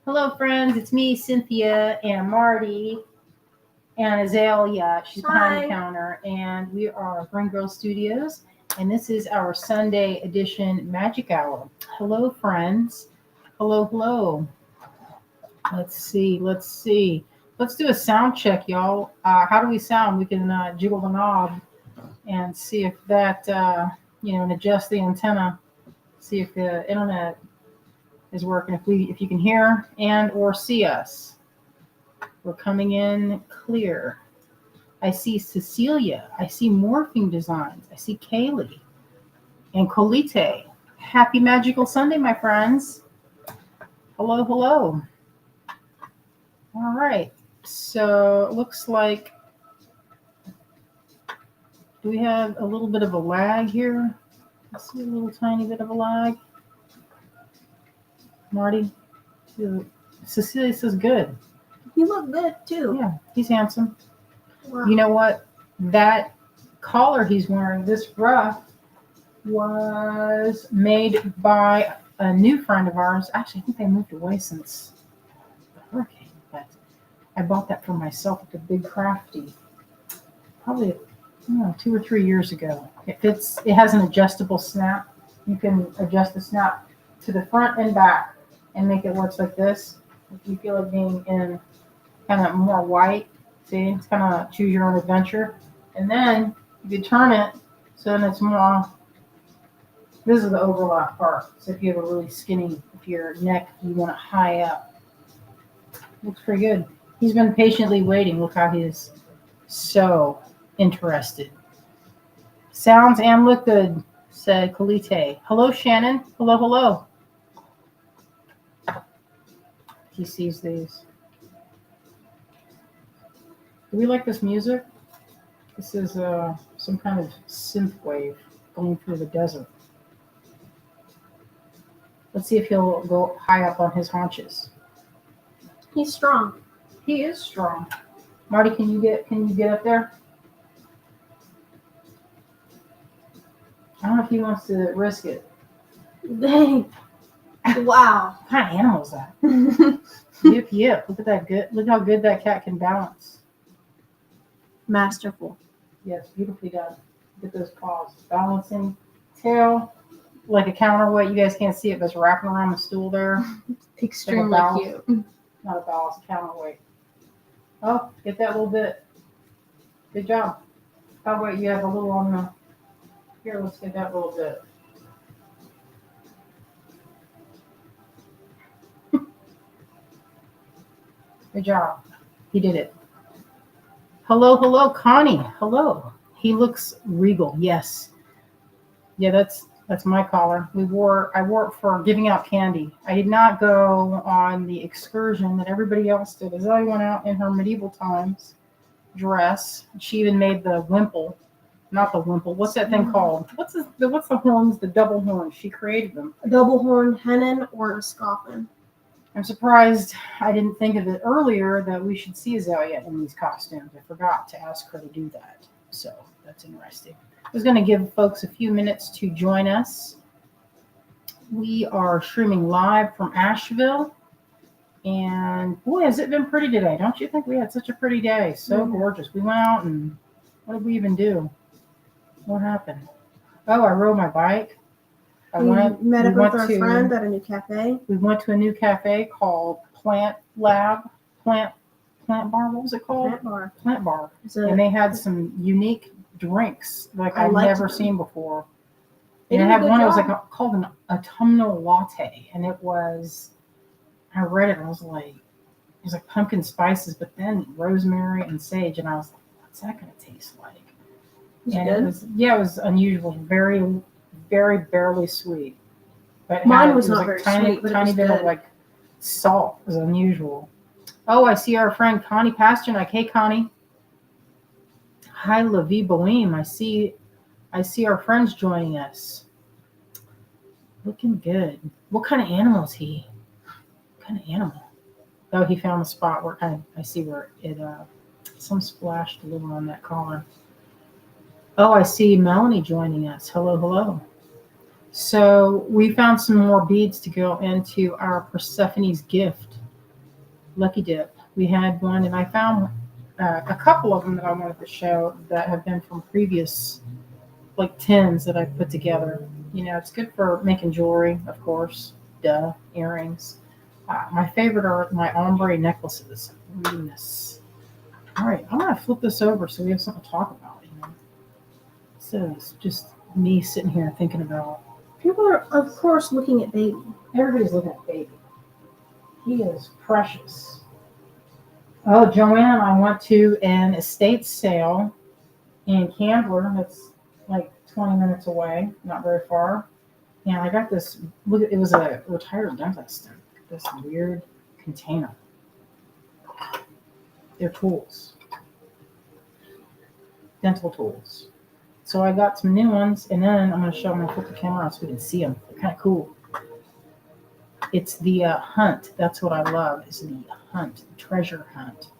Hello, friends. It's me, Cynthia, and Marty, and Azalea. She's behind the Hi. counter, and we are Greengirlstudios, and this is our Sunday edition Magic Hour. Hello, friends. Hello, hello. Let's see. Let's see. Let's do a sound check, y'all. How do we sound? We can jiggle the knob and see if that, and adjust the antenna. See if the internet is working. If you can hear and or see us. We're coming in clear. I see Cecilia. I see Morphing Designs. I see Kaylee and Colite. Happy Magical Sunday, my friends. Hello, hello. All right. So it looks like, do we have a little bit of a lag here? I see a little tiny bit of a lag. Marty? Cecilia says good. You look good too. Yeah, he's handsome. Wow. You know what? That collar he's wearing, this ruff, was made by a new friend of ours. Actually, I think they moved away since the hurricane, but I bought that for myself at the Big Crafty probably 2 or 3 years ago. It has an adjustable snap. You can adjust the snap to the front and back and make it work like this. If you feel like being in kind of more white, see, it's kind of choose your own adventure. And then you turn it so then it's more, this is the overlap part. So if you have a really skinny, if your neck, you want it high up. Looks pretty good. He's been patiently waiting. Look how he is so interested. Sounds and look good, said Colite. Hello, Shannon. Hello, hello. He sees these. Do we like this music? This is some kind of synth wave going through the desert. Let's see if he'll go high up on his haunches. He's strong. He is strong. Marty, can you get up there? I don't know if he wants to risk it. Dang. Wow. What kind of animal is that? Yip yip. Look at that good. Look how good that cat can balance. Masterful. Yes, beautifully done. Look at those paws. Balancing. Tail like a counterweight. You guys can't see it, but it's wrapping around the stool there. Extremely like cute. Not a balance, a counterweight. Oh, get that little bit. Good job. Oh, wait, you have a little on the... Here, let's get that little bit. Good job. He did it. Hello, hello, Connie. Hello. He looks regal. Yes. Yeah, that's my collar. I wore it for giving out candy. I did not go on the excursion that everybody else did. Azalea went out in her medieval times dress. She even made the wimple. Not the wimple. What's that thing called? What's the horns? The double horns. She created them. A double horn hennin or a scoffin. I'm surprised I didn't think of it earlier that we should see Azalea in these costumes. I forgot to ask her to do that. So that's interesting. I was going to give folks a few minutes to join us. We are streaming live from Asheville. And boy, has it been pretty today. Don't you think we had such a pretty day? So gorgeous. We went out and what did we even do? What happened? Oh, I rode my bike. We met up with our friend at a new cafe. We went to a new cafe called Plant Bar. What was it called? Plant Bar. And they had some unique drinks like I've never seen before. And I had one. It was called an autumnal latte, and it was. I read it. And I was like, it was like pumpkin spices, but then rosemary and sage, and I was like, what's that going to taste like? It was unusual. Very, very barely sweet. But mine was not very sweet, but tiny bit of like salt. It was unusual. Oh, I see our friend Connie Pasternak. Hey, Connie. Hi, La Vie Boheme. I see our friends joining us. Looking good. What kind of animal is he? What kind of animal? Oh, he found the spot where I see where it some splashed a little on that collar. Oh, I see Melanie joining us. Hello, hello. So we found some more beads to go into our Persephone's gift Lucky Dip. We had one, and I found a couple of them that I wanted to show that have been from previous like tins that I put together. It's good for making jewelry, of course. Duh, earrings. My favorite are my ombre necklaces. Reading this. All right, I'm gonna flip this over so we have something to talk about. So it's just me sitting here thinking about. People are, of course, looking at baby. Everybody's looking at baby. He is precious. Oh, Joanne, I went to an estate sale in Candler. That's like 20 minutes away, not very far. And I got this. Look, it was a retired dentist. This weird container. They're tools, dental tools. So I got some new ones, and then I'm going to show them. I put the camera on so we can see them. They're kind of cool. It's the hunt. That's what I love. Is the hunt, the treasure hunt.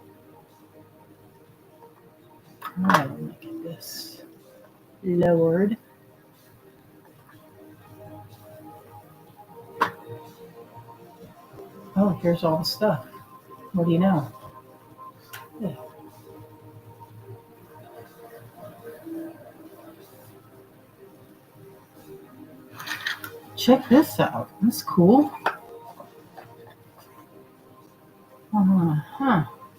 All right, let me get this lowered. Oh, here's all the stuff. What do you know? Yeah. Check this out. That's cool.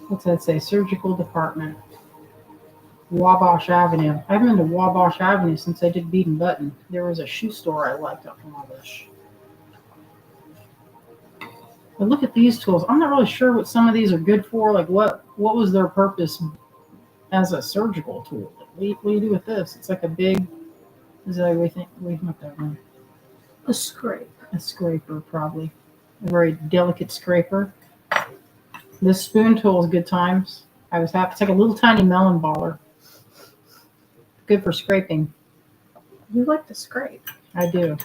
What's that say? Surgical department. Wabash Avenue. I haven't been to Wabash Avenue since I did Bead and Button. There was a shoe store I liked up in Wabash. But look at these tools. I'm not really sure what some of these are good for. Like what was their purpose as a surgical tool? Like, what do you do with this? It's like a big. Is that what you think? What do you think that one? A scrape. A scraper, probably. A very delicate scraper. This spoon tool is good times. I was happy. It's like a little tiny melon baller. Good for scraping. You like to scrape. I do.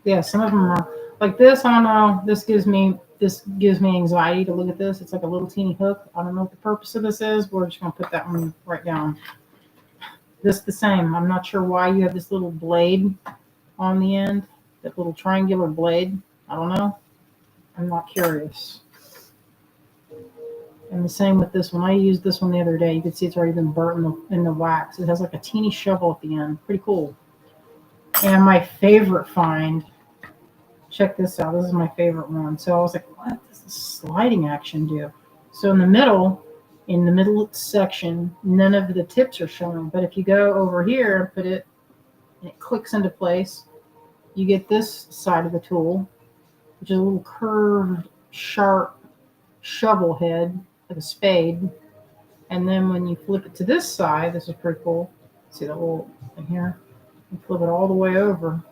Yeah, some of them are like this. I don't know. This gives me anxiety to look at this. It's like a little teeny hook. I don't know what the purpose of this is. We're just gonna put that one right down. This the same. I'm not sure why you have this little blade on the end. That little triangular blade. I don't know. I'm not curious. And the same with this one. I used this one the other day. You can see it's already been burnt in the wax. It has like a teeny shovel at the end. Pretty cool. And my favorite find, check this out. This is my favorite one. So I was like, what does this sliding action do? So in the middle section, none of the tips are showing. But if you go over here and put it, and it clicks into place, you get this side of the tool, which is a little curved, sharp shovel head, like a spade. And then when you flip it to this side, this is pretty cool. See that little thing here? You flip it all the way over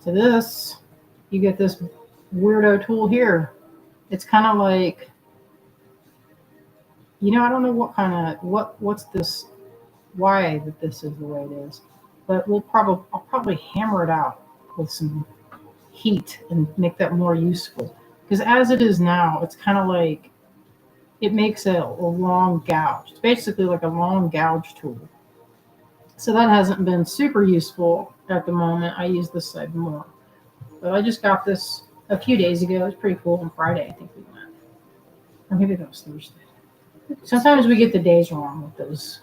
to this, you get this weirdo tool here. It's kind of like, I don't know what's this, why that this is the way it is, but I'll probably hammer it out with some heat and make that more useful. Because as it is now, it's kind of like, it makes a long gouge. It's basically like a long gouge tool. So that hasn't been super useful at the moment. I use this side more. But I just got this a few days ago. It was pretty cool. On Friday, I think we went. Or maybe that was Thursday. Sometimes we get the days wrong with those.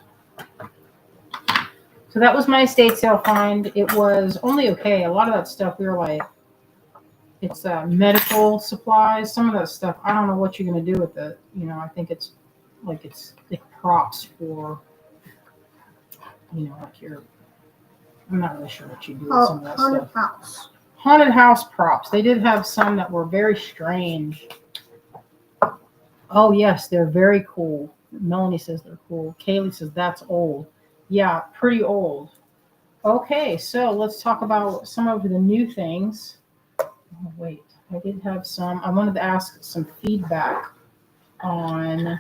So that was my estate sale find. It was only okay. A lot of that stuff we were like, it's medical supplies. Some of that stuff, I don't know what you're going to do with it. I think it's like props for, like I'm not really sure what you do with some of that haunted stuff. House. Haunted house props. They did have some that were very strange. Oh, yes, they're very cool. Melanie says they're cool. Kaylee says that's old. Yeah, pretty old. Okay, so let's talk about some of the new things. Oh, wait, I did have some. I wanted to ask some feedback on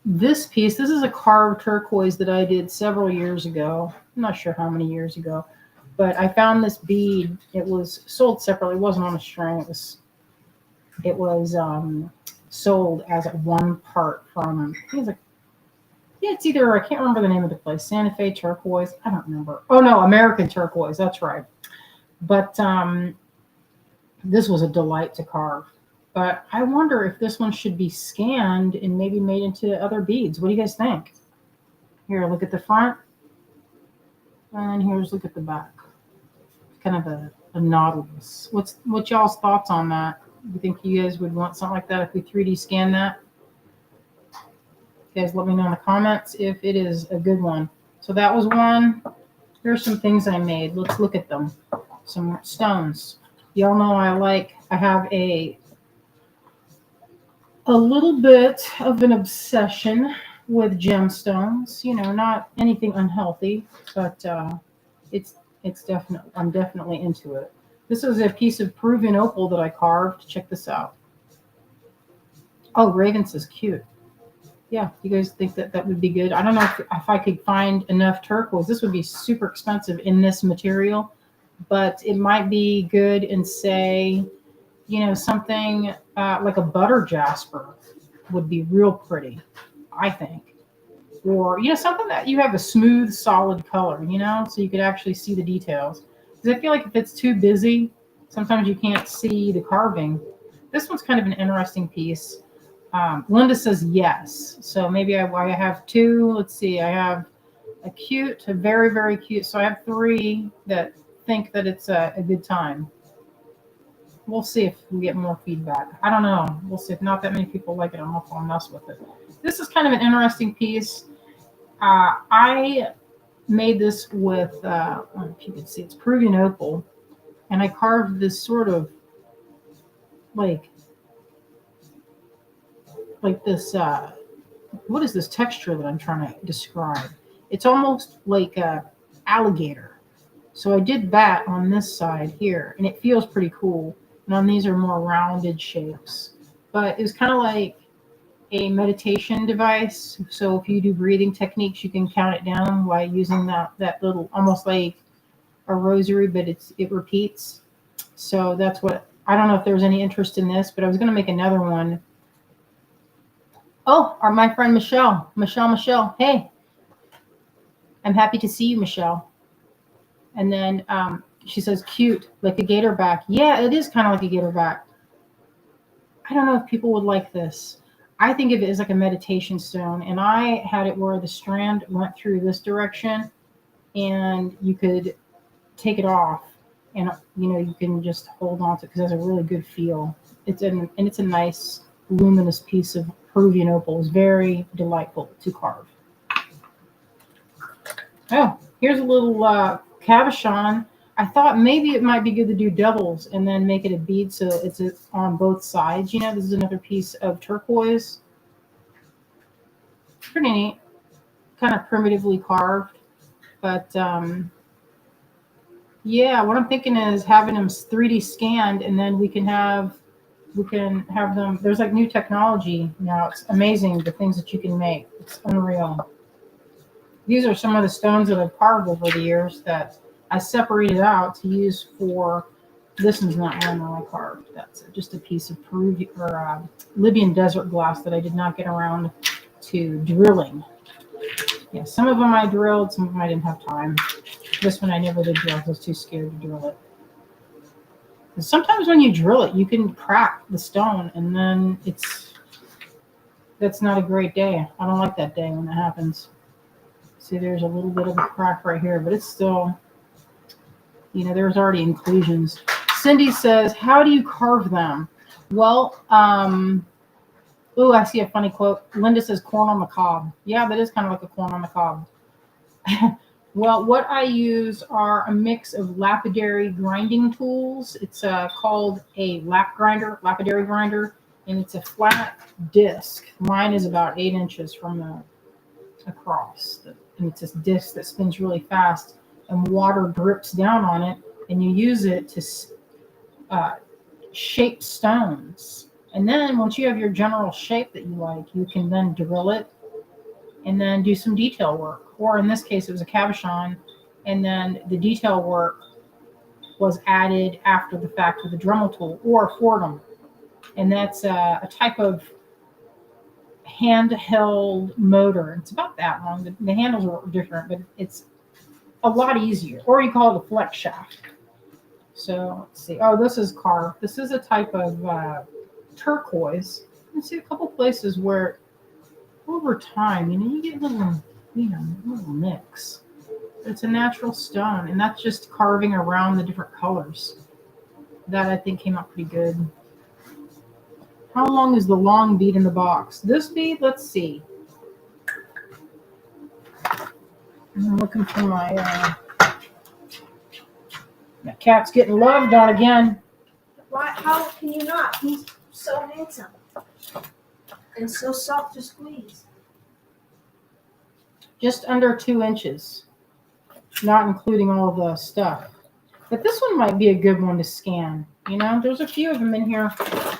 this piece. This is a carved turquoise that I did several years ago. I'm not sure how many years ago, but I found this bead. It was sold separately. It wasn't on a string. It was sold as a one part from, I think it's either, I can't remember the name of the place, Santa Fe Turquoise. I don't remember. Oh no, American Turquoise. That's right. But this was a delight to carve. But I wonder if this one should be scanned and maybe made into other beads. What do you guys think? Here, look at the front. And here's look at the back. Kind of a nautilus. What's y'all's thoughts on that? You think you guys would want something like that if we 3D scan that? You guys let me know in the comments if it is a good one. So that was one. Here's some things I made. Let's look at them. Some stones. Y'all know I have a little bit of an obsession with gemstones. You know, not anything unhealthy, but it's definitely, I'm definitely into it. This is a piece of Peruvian opal that I carved. Check this out. Oh, Raven says cute. Yeah, you guys think that would be good? I don't know if I could find enough turquoise. This would be super expensive in this material, but it might be good in, say, you know, something like a butter jasper would be real pretty, I think. Or, you know, something that you have a smooth, solid color, you know, so you could actually see the details. Because I feel like if it's too busy, sometimes you can't see the carving. This one's kind of an interesting piece. Linda says yes. So maybe I have two. Let's see. I have a very, very cute. So I have three that think that it's a good time. We'll see if we get more feedback. I don't know. We'll see. If not that many people like it, I don't know if I'll mess with it. This is kind of an interesting piece. I made this with, I don't know if you can see, it's Peruvian opal. And I carved this sort of like this, what is this texture that I'm trying to describe? It's almost like a alligator. So I did that on this side here, and it feels pretty cool. And on these are more rounded shapes. But it was kind of like a meditation device. So if you do breathing techniques, you can count it down by using that little, almost like a rosary, but it repeats. So that's what, I don't know if there was any interest in this, but I was going to make another one. Oh, my friend Michelle. Hey, I'm happy to see you, Michelle. And then she says, cute, like a gator back. Yeah, it is kind of like a gator back. I don't know if people would like this. I think of it as like a meditation stone. And I had it where the strand went through this direction and you could take it off. And, you know, you can just hold on to it because it has a really good feel. It's a nice, luminous piece of Peruvian opal. It's very delightful to carve. Oh, here's a little cabochon. I thought maybe it might be good to do doubles and then make it a bead so it's on both sides. You know, this is another piece of turquoise. Pretty neat. Kind of primitively carved. But yeah, what I'm thinking is having them 3D scanned, and then we can have them. There's like new technology now. It's amazing the things that you can make. It's unreal. These are some of the stones that I've carved over the years that I separated out to use for. This one's not one that I carved. That's just a piece of Peruvian or Libyan desert glass that I did not get around to drilling. Yeah, some of them I drilled, some of them I didn't have time. This one I never did drill. I was too scared to drill it. Sometimes when you drill it, you can crack the stone, and then that's not a great day. I don't like that day when that happens. See, there's a little bit of a crack right here, but it's still, you know, there's already inclusions. Cindy says, how do you carve them? Well, ooh, I see a funny quote. Linda says, corn on the cob. Yeah, that is kind of like a corn on the cob. Well, what I use are a mix of lapidary grinding tools. It's called a lapidary grinder, and it's a flat disc. Mine is about 8 inches from across. And it's this disc that spins really fast, and water drips down on it, and you use it to shape stones. And then once you have your general shape that you like, you can then drill it and then do some detail work. Or in this case, it was a cabochon, and then the detail work was added after the fact with a Dremel tool or a Fordham. And that's a type of handheld motor. It's about that long. The handles are different, but it's a lot easier. Or you call it a flex shaft. So let's see. Oh, this is carved. This is a type of turquoise. You see a couple places where over time, you get little, little nicks. It's a natural stone, and that's just carving around the different colors. That I think came out pretty good. How long is the long bead in the box? This bead, let's see. I'm looking for my cat's getting loved on again. Why? How can you not? He's so handsome and so soft to squeeze. Just under 2 inches, not including all the stuff. But this one might be a good one to scan. There's a few of them in here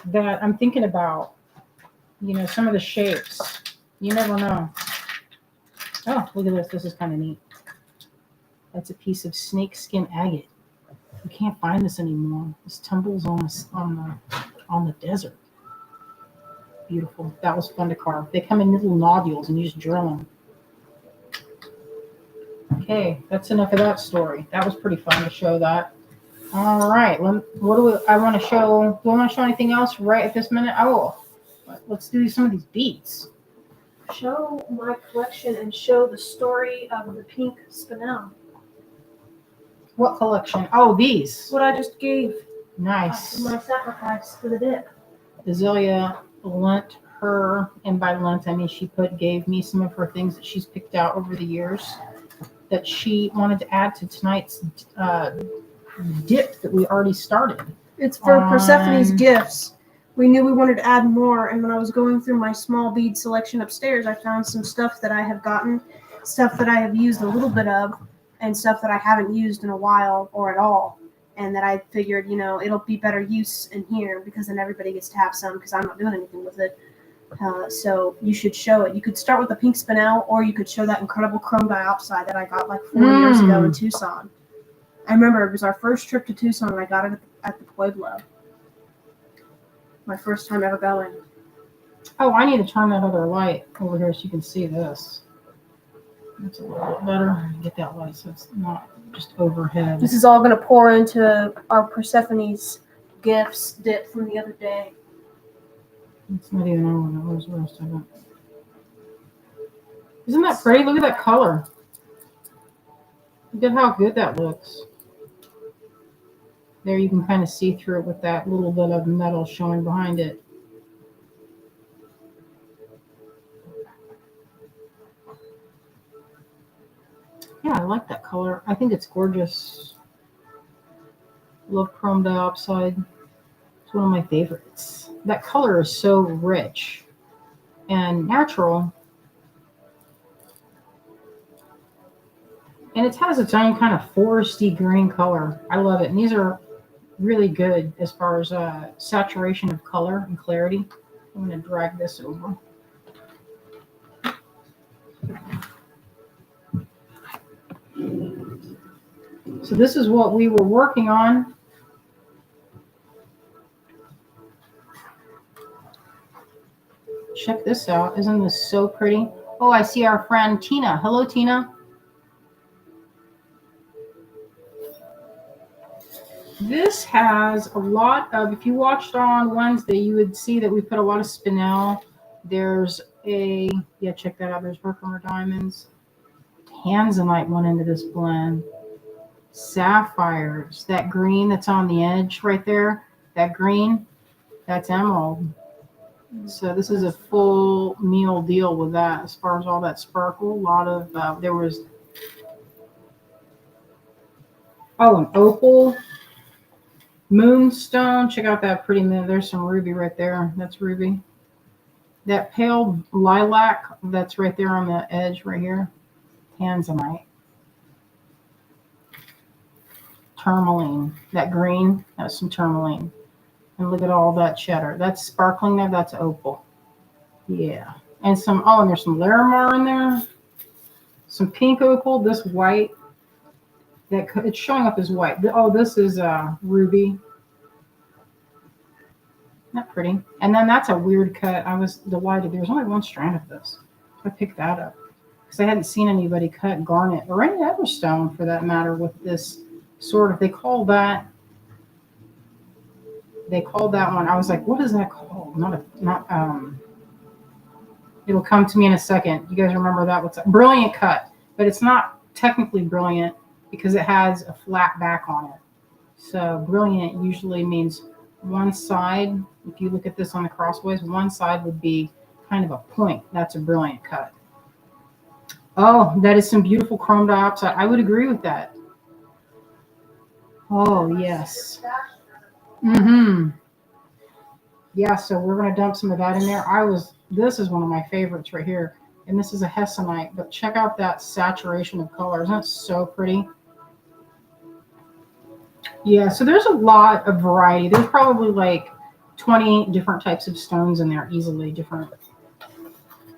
that I'm thinking about. Some of the shapes. You never know. Oh, look at this. This is kind of neat. That's a piece of snakeskin agate. You can't find this anymore. This tumbles on the desert. Beautiful. That was fun to carve. They come in little nodules, and you just drill them. Okay, that's enough of that story. That was pretty fun to show that. All right. What do I want to show? Do I want to show anything else right at this minute? Oh, let's do some of these beads. Show my collection and show the story of the pink spinel. What collection? Oh, these. What I just gave. Nice. My sacrifice for the dip. Azalea lent her, and by lent I mean she gave me some of her things that she's picked out over the years that she wanted to add to tonight's dip that we already started. It's for Persephone's gifts. We knew we wanted to add more, and when I was going through my small bead selection upstairs, I found some stuff that I have gotten, stuff that I have used a little bit of, and stuff that I haven't used in a while or at all. And that I figured, it'll be better use in here because then everybody gets to have some because I'm not doing anything with it. So you should show it. You could start with the pink spinel, or you could show that incredible chrome diopside that I got like 4 years ago in Tucson. I remember it was our first trip to Tucson, and I got it at the Pueblo. My first time ever going. Oh, I need to turn that other light over here so you can see this. That's a little bit better. Get that light so it's not just overhead. This is all going to pour into our Persephone's gifts dip from the other day. It's not even over. Where's the rest of it? Isn't that pretty? Look at that color. Look at how good that looks. There you can kind of see through it with that little bit of metal showing behind it. Yeah, I like that color. I think it's gorgeous. Love chrome diopside. It's one of my favorites. That color is so rich and natural. And it has its own kind of foresty green color. I love it. And these are really good as far as saturation of color and clarity. I'm going to drag this over. So this is what we were working on. Check this out. Isn't this so pretty? Oh, I see our friend Tina. Hello, Tina. This has a lot of, if you watched on Wednesday, you would see that we put a lot of spinel. There's check that out. There's Herkimer diamonds. Tanzanite went into this blend. Sapphires. That green that's on the edge right there, that green, that's emerald. So this is a full meal deal with that as far as all that sparkle. A lot of, there was, an opal. Moonstone, check out that pretty moon. There's some ruby right there. That's ruby. That pale lilac, that's right there on the edge right here. Tanzanite. Tourmaline. That green, that's some tourmaline. And look at all that cheddar. That's sparkling there. That's opal. Yeah. And and there's some Larimar in there. Some pink opal. This white. It's showing up as white. Oh, this is ruby. Not pretty. And then that's a weird cut. I was delighted. There was only one strand of this. So I picked that up because I hadn't seen anybody cut garnet or any other stone for that matter with this sort of. They call that They called that one. I was like, what is that called? Not. It'll come to me in a second. You guys remember that? What's that? Brilliant cut, but it's not technically brilliant because it has a flat back on it. So brilliant usually means one side. If you look at this on the crossways, one side would be kind of a point. That's a brilliant cut. Oh, that is some beautiful chrome dioxide. I would agree with that. Oh, yes. Mm-hmm. Yeah, so we're going to dump some of that in there. This is one of my favorites right here. And this is a hessonite, but check out that saturation of color. Isn't that so pretty? Yeah, so there's a lot of variety. There's probably like 20 different types of stones in there, easily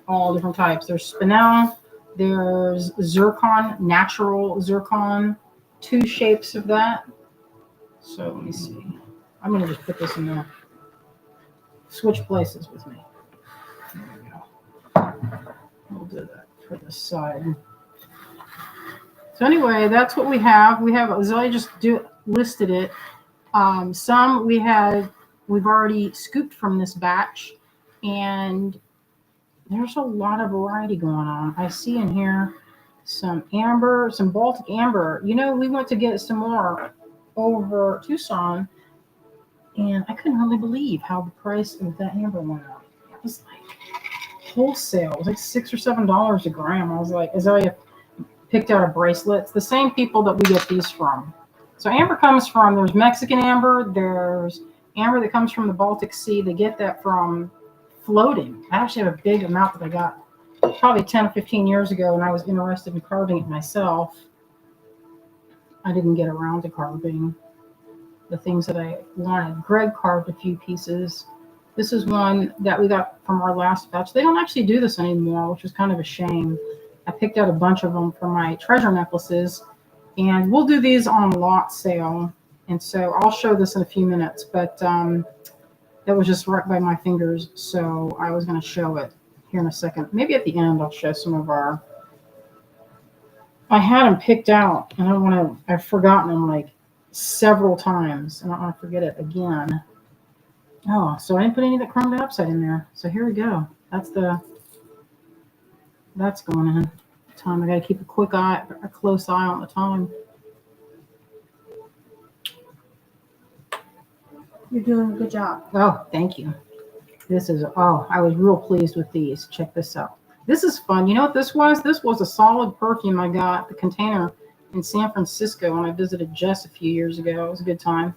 all different types. There's spinel, there's zircon, natural zircon, 2 shapes of that. So let me see. I'm going to just put this in there. Switch places with me. There we go. We'll do that for this side. So anyway, that's what we have. We have Azalea just listed it. Some we've already scooped from this batch, and there's a lot of variety going on. I see in here some amber, some Baltic amber. You know, we went to get some more over Tucson, and I couldn't really believe how the price of that amber went up. It was like wholesale. It was like $6 or $7 a gram. I was like, Azalea picked out a bracelet. It's the same people that we get these from. So amber comes from, there's Mexican amber, there's amber that comes from the Baltic Sea. They get that from floating. I actually have a big amount that I got probably 10 or 15 years ago when I was interested in carving it myself. I didn't get around to carving the things that I wanted. Greg carved a few pieces. This is one that we got from our last batch. They don't actually do this anymore, which is kind of a shame. I picked out a bunch of them for my treasure necklaces, and we'll do these on lot sale. And so I'll show this in a few minutes, but that was just right by my fingers. So I was going to show it here in a second. Maybe at the end, I'll show some of I had them picked out, and I've forgotten them like several times, and I don't want to forget it again. Oh, so I didn't put any of the chrome dioxide in there. So here we go. That's going in. Time. I got to keep a close eye on the time. You're doing a good job. Oh, thank you. I was real pleased with these. Check this out. This is fun. You know what this was? This was a solid perfume I got, the container, in San Francisco when I visited Jess a few years ago. It was a good time.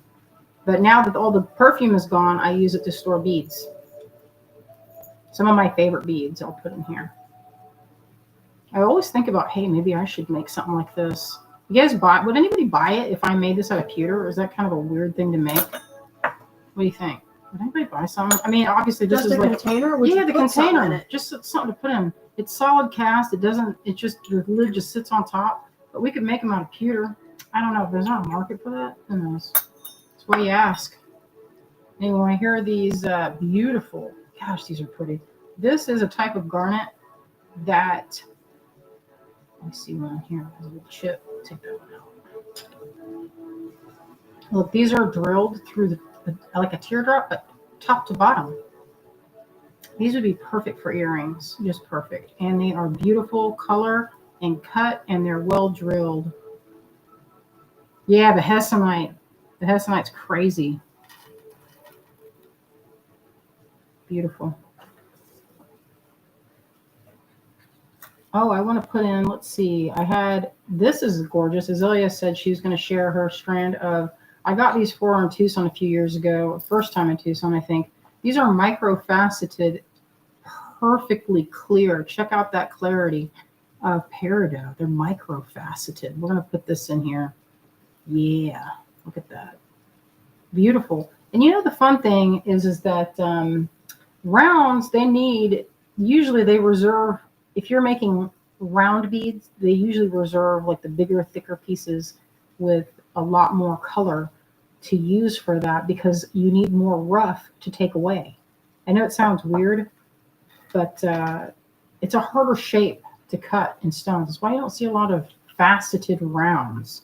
But now that all the perfume is gone, I use it to store beads. Some of my favorite beads I'll put in here. I always think about, hey, maybe I should make something like this. You guys would anybody buy it if I made this out of pewter? Or is that kind of a weird thing to make? What do you think? Would anybody buy something? I mean, obviously this just is a like container. The container. Just something to put in. It's solid cast. The lid just sits on top. But we could make them out of pewter. I don't know if there's not a market for that. Who knows? That's why you ask. Anyway, here are these beautiful. Gosh, these are pretty. This is a type of garnet that. Let me see one here. There's a little chip. Take that one out. Look, these are drilled through like a teardrop, but top to bottom. These would be perfect for earrings, just perfect. And they are beautiful color and cut, and they're well drilled. Yeah, the hessonite. The hessonite's crazy. Beautiful. Oh, I want to put in, let's see. This is gorgeous. Azalea said she was going to share her strand of, I got these for her in Tucson a few years ago. First time in Tucson, I think. These are micro-faceted, perfectly clear. Check out that clarity of peridot. They're micro-faceted. We're going to put this in here. Yeah, look at that. Beautiful. And you know, the fun thing is that rounds, usually they reserve, if you're making round beads, they usually reserve like the bigger, thicker pieces with a lot more color to use for that because you need more rough to take away. I know it sounds weird, but it's a harder shape to cut in stones. That's why you don't see a lot of faceted rounds.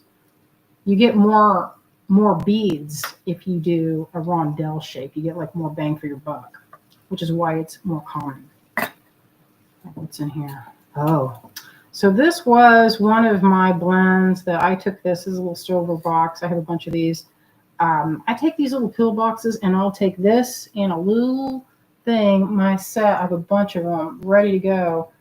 You get more more beads if you do a rondelle shape. You get like more bang for your buck, which is why it's more common. What's in here? Oh, so this was one of my blends that I took. This is a little silver box. I have a bunch of these. I take these little pill boxes and I'll take this and a little thing, my set. I have a bunch of them ready to go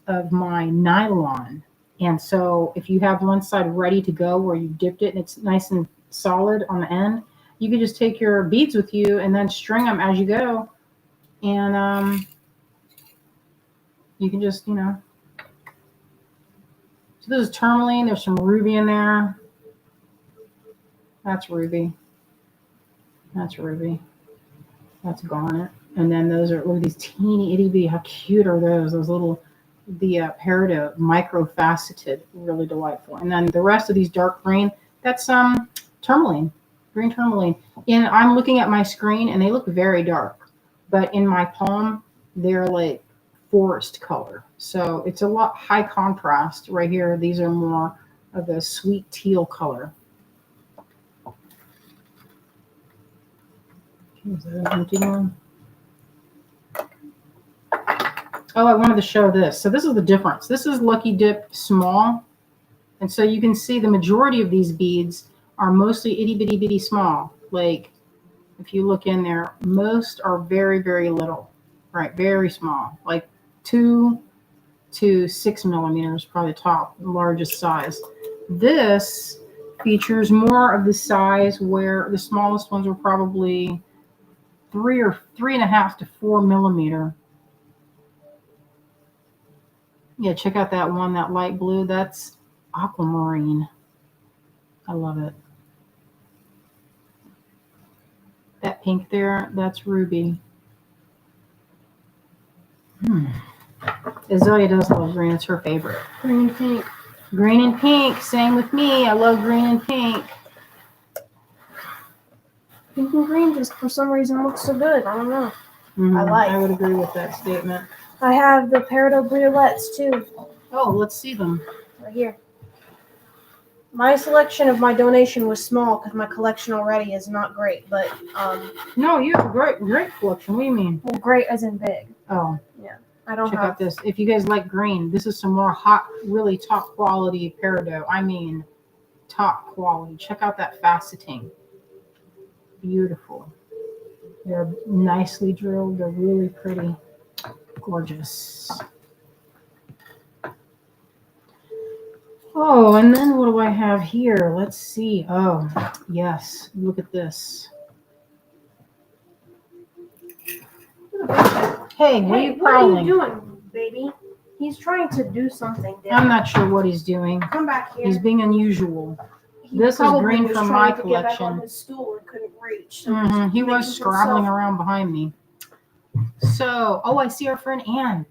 of my nylon. And so if you have one side ready to go where you dipped it and it's nice and solid on the end, you can just take your beads with you and then string them as you go. And you can just, so this is tourmaline. There's some ruby in there. That's ruby. That's ruby. That's garnet. And then those are, look at these teeny itty bitty. How cute are those? Those little, the peridot, micro-faceted, really delightful. And then the rest of these dark green, that's tourmaline, green tourmaline. And I'm looking at my screen and they look very dark. But in my palm, they're like forest color. So it's a lot high contrast. Right here, these are more of a sweet teal color. Is that an empty one? Oh, I wanted to show this. So this is the difference. This is Lucky Dip small. And so you can see the majority of these beads are mostly itty bitty bitty small. Like if you look in there, most are very, very little, right? Very small, like 2 to 6 millimeters, probably the top, largest size. This features more of the size where the smallest ones were probably 3 or 3.5 to 4 millimeter. Yeah, check out that one, that light blue. That's aquamarine. I love it. That pink there, that's ruby. Azalea does love green. It's her favorite. Green and pink. Green and pink. Same with me. I love green and pink. Pink and green just for some reason looks so good. I don't know. I would agree with that statement. I have the peridot briolettes too. Oh, let's see them. Right here. My selection of my donation was small because my collection already is not great, but no, you have a great collection. What do you mean? Well, great as in big. Oh. Yeah. I don't Check out this. If you guys like green, this is some more hot, really top quality peridot. I mean, top quality. Check out that faceting. Beautiful. They're nicely drilled. They're really pretty. Gorgeous. Oh, and then what do I have here? Let's see. Oh, yes. Look at this. Hey, what are you prowling? What are you doing, baby? He's trying to do something. I'm not sure what he's doing. Come back here. He's being unusual. He this is green from my to get back collection. on his stool and couldn't reach. So He was scrabbling around behind me. So, oh, I see our friend Anne.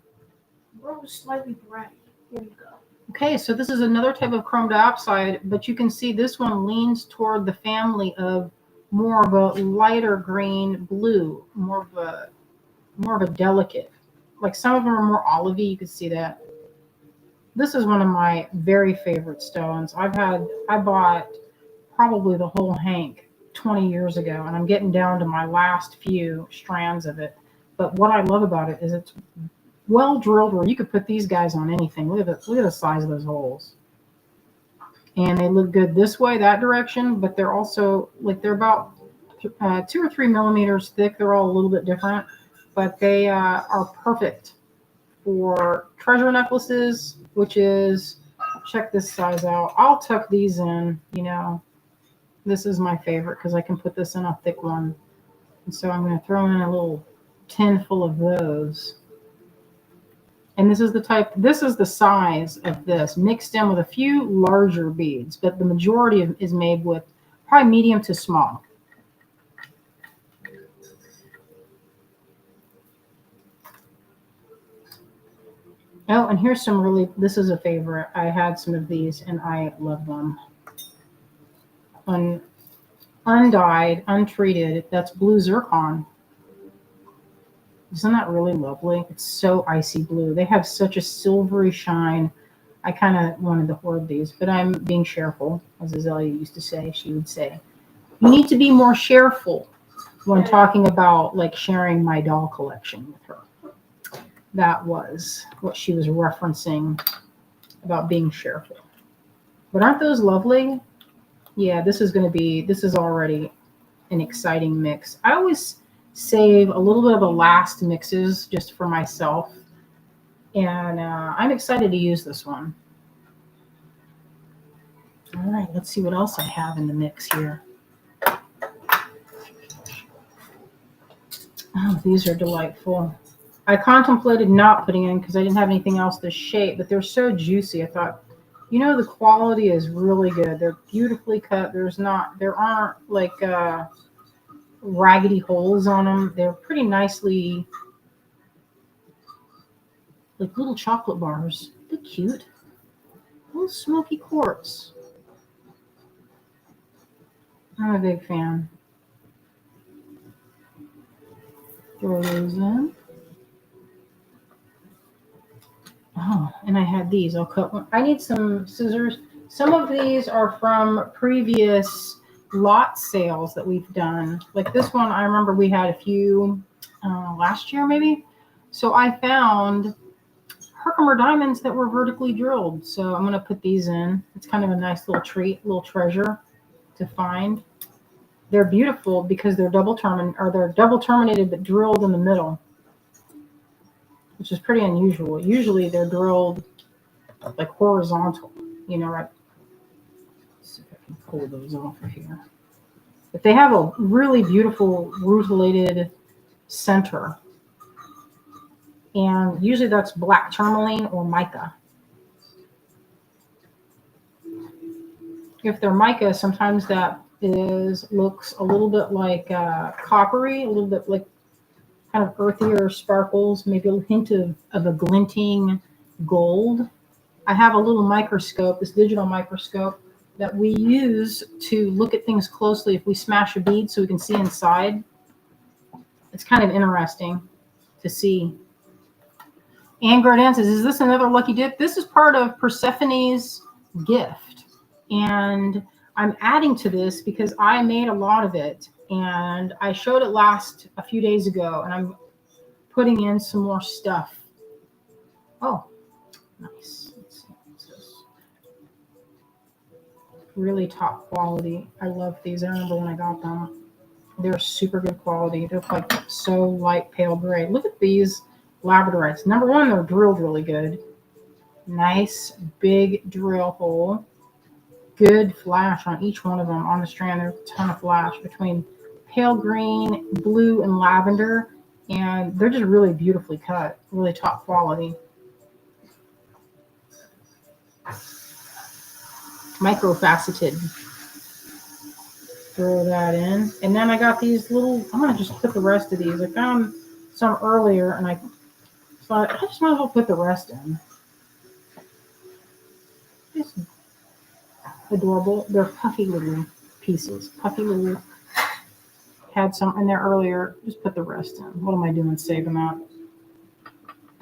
Rose slightly bratty. Here you go. Okay, so this is another type of chrome dioxide, but you can see this one leans toward the family of more of a lighter green blue, more of a delicate. Like some of them are more olivey, you can see that. This is one of my very favorite stones. I bought probably the whole hank 20 years ago, and I'm getting down to my last few strands of it. But what I love about it is it's well drilled where you could put these guys on anything. Look at the size of those holes. And they look good this way, that direction, but they're also, like, they're about 2 or 3 millimeters thick. They're all a little bit different, but they are perfect for treasure necklaces, which is, check this size out. I'll tuck these in, This is my favorite because I can put this in a thick one. And so I'm going to throw in a little tin full of those. And this is the size of this, mixed in with a few larger beads, but the majority is made with probably medium to small. Oh, and here's some this is a favorite. I had some of these and I love them. Undyed, untreated, that's blue zircon. Isn't that really lovely? It's so icy blue. They have such a silvery shine. I kind of wanted to hoard these, but I'm being careful, as Azalea used to say, she would say. You need to be more shareful when talking about like sharing my doll collection with her. That was what she was referencing about being shareful. But aren't those lovely? Yeah, this is already an exciting mix. I always save a little bit of the last mixes just for myself. And I'm excited to use this one. All right, let's see what else I have in the mix here. Oh, these are delightful. I contemplated not putting in because I didn't have anything else to shape, but they're so juicy. I thought, the quality is really good. They're beautifully cut. There aren't like raggedy holes on them. They're pretty nicely, like little chocolate bars. They're cute. Little smoky quartz. I'm a big fan. Throw those in. Oh, and I had these. I'll cut one. I need some scissors. Some of these are from previous lot sales that we've done. Like this one, I remember we had a few last year maybe. So I found Herkimer diamonds that were vertically drilled. So I'm going to put these in. It's kind of a nice little treat, little treasure to find. They're beautiful because they're double terminated but drilled in the middle, which is pretty unusual. Usually they're drilled like horizontal, right? Let's see if I can pull those off of here. But they have a really beautiful rutilated center. And usually that's black tourmaline or mica. If they're mica, sometimes that looks a little bit like coppery, a little bit like kind of earthier sparkles, maybe a hint of a glinting gold. I have a little microscope, this digital microscope, that we use to look at things closely if we smash a bead so we can see inside. It's kind of interesting to see. Anne Gardin says, is this another lucky dip? This is part of Persephone's gift. And I'm adding to this because I made a lot of it. And I showed it a few days ago. And I'm putting in some more stuff. Oh, nice. Let's see. What's this? Really top quality. I love these. I remember when I got them. They're super good quality. They're like so light pale gray. Look at these labradorites. Number one, they're drilled really good. Nice big drill hole. Good flash on each one of them on the strand. There's a ton of flash between pale green, blue, and lavender. And they're just really beautifully cut. Really top quality. Micro-faceted. Throw that in. And then I got these little, I'm going to just put the rest of these. I found some earlier and I thought I just might as well put the rest in. It's adorable. They're puffy little pieces. Puffy little, had some in there earlier. Just put the rest in. What am I doing saving that?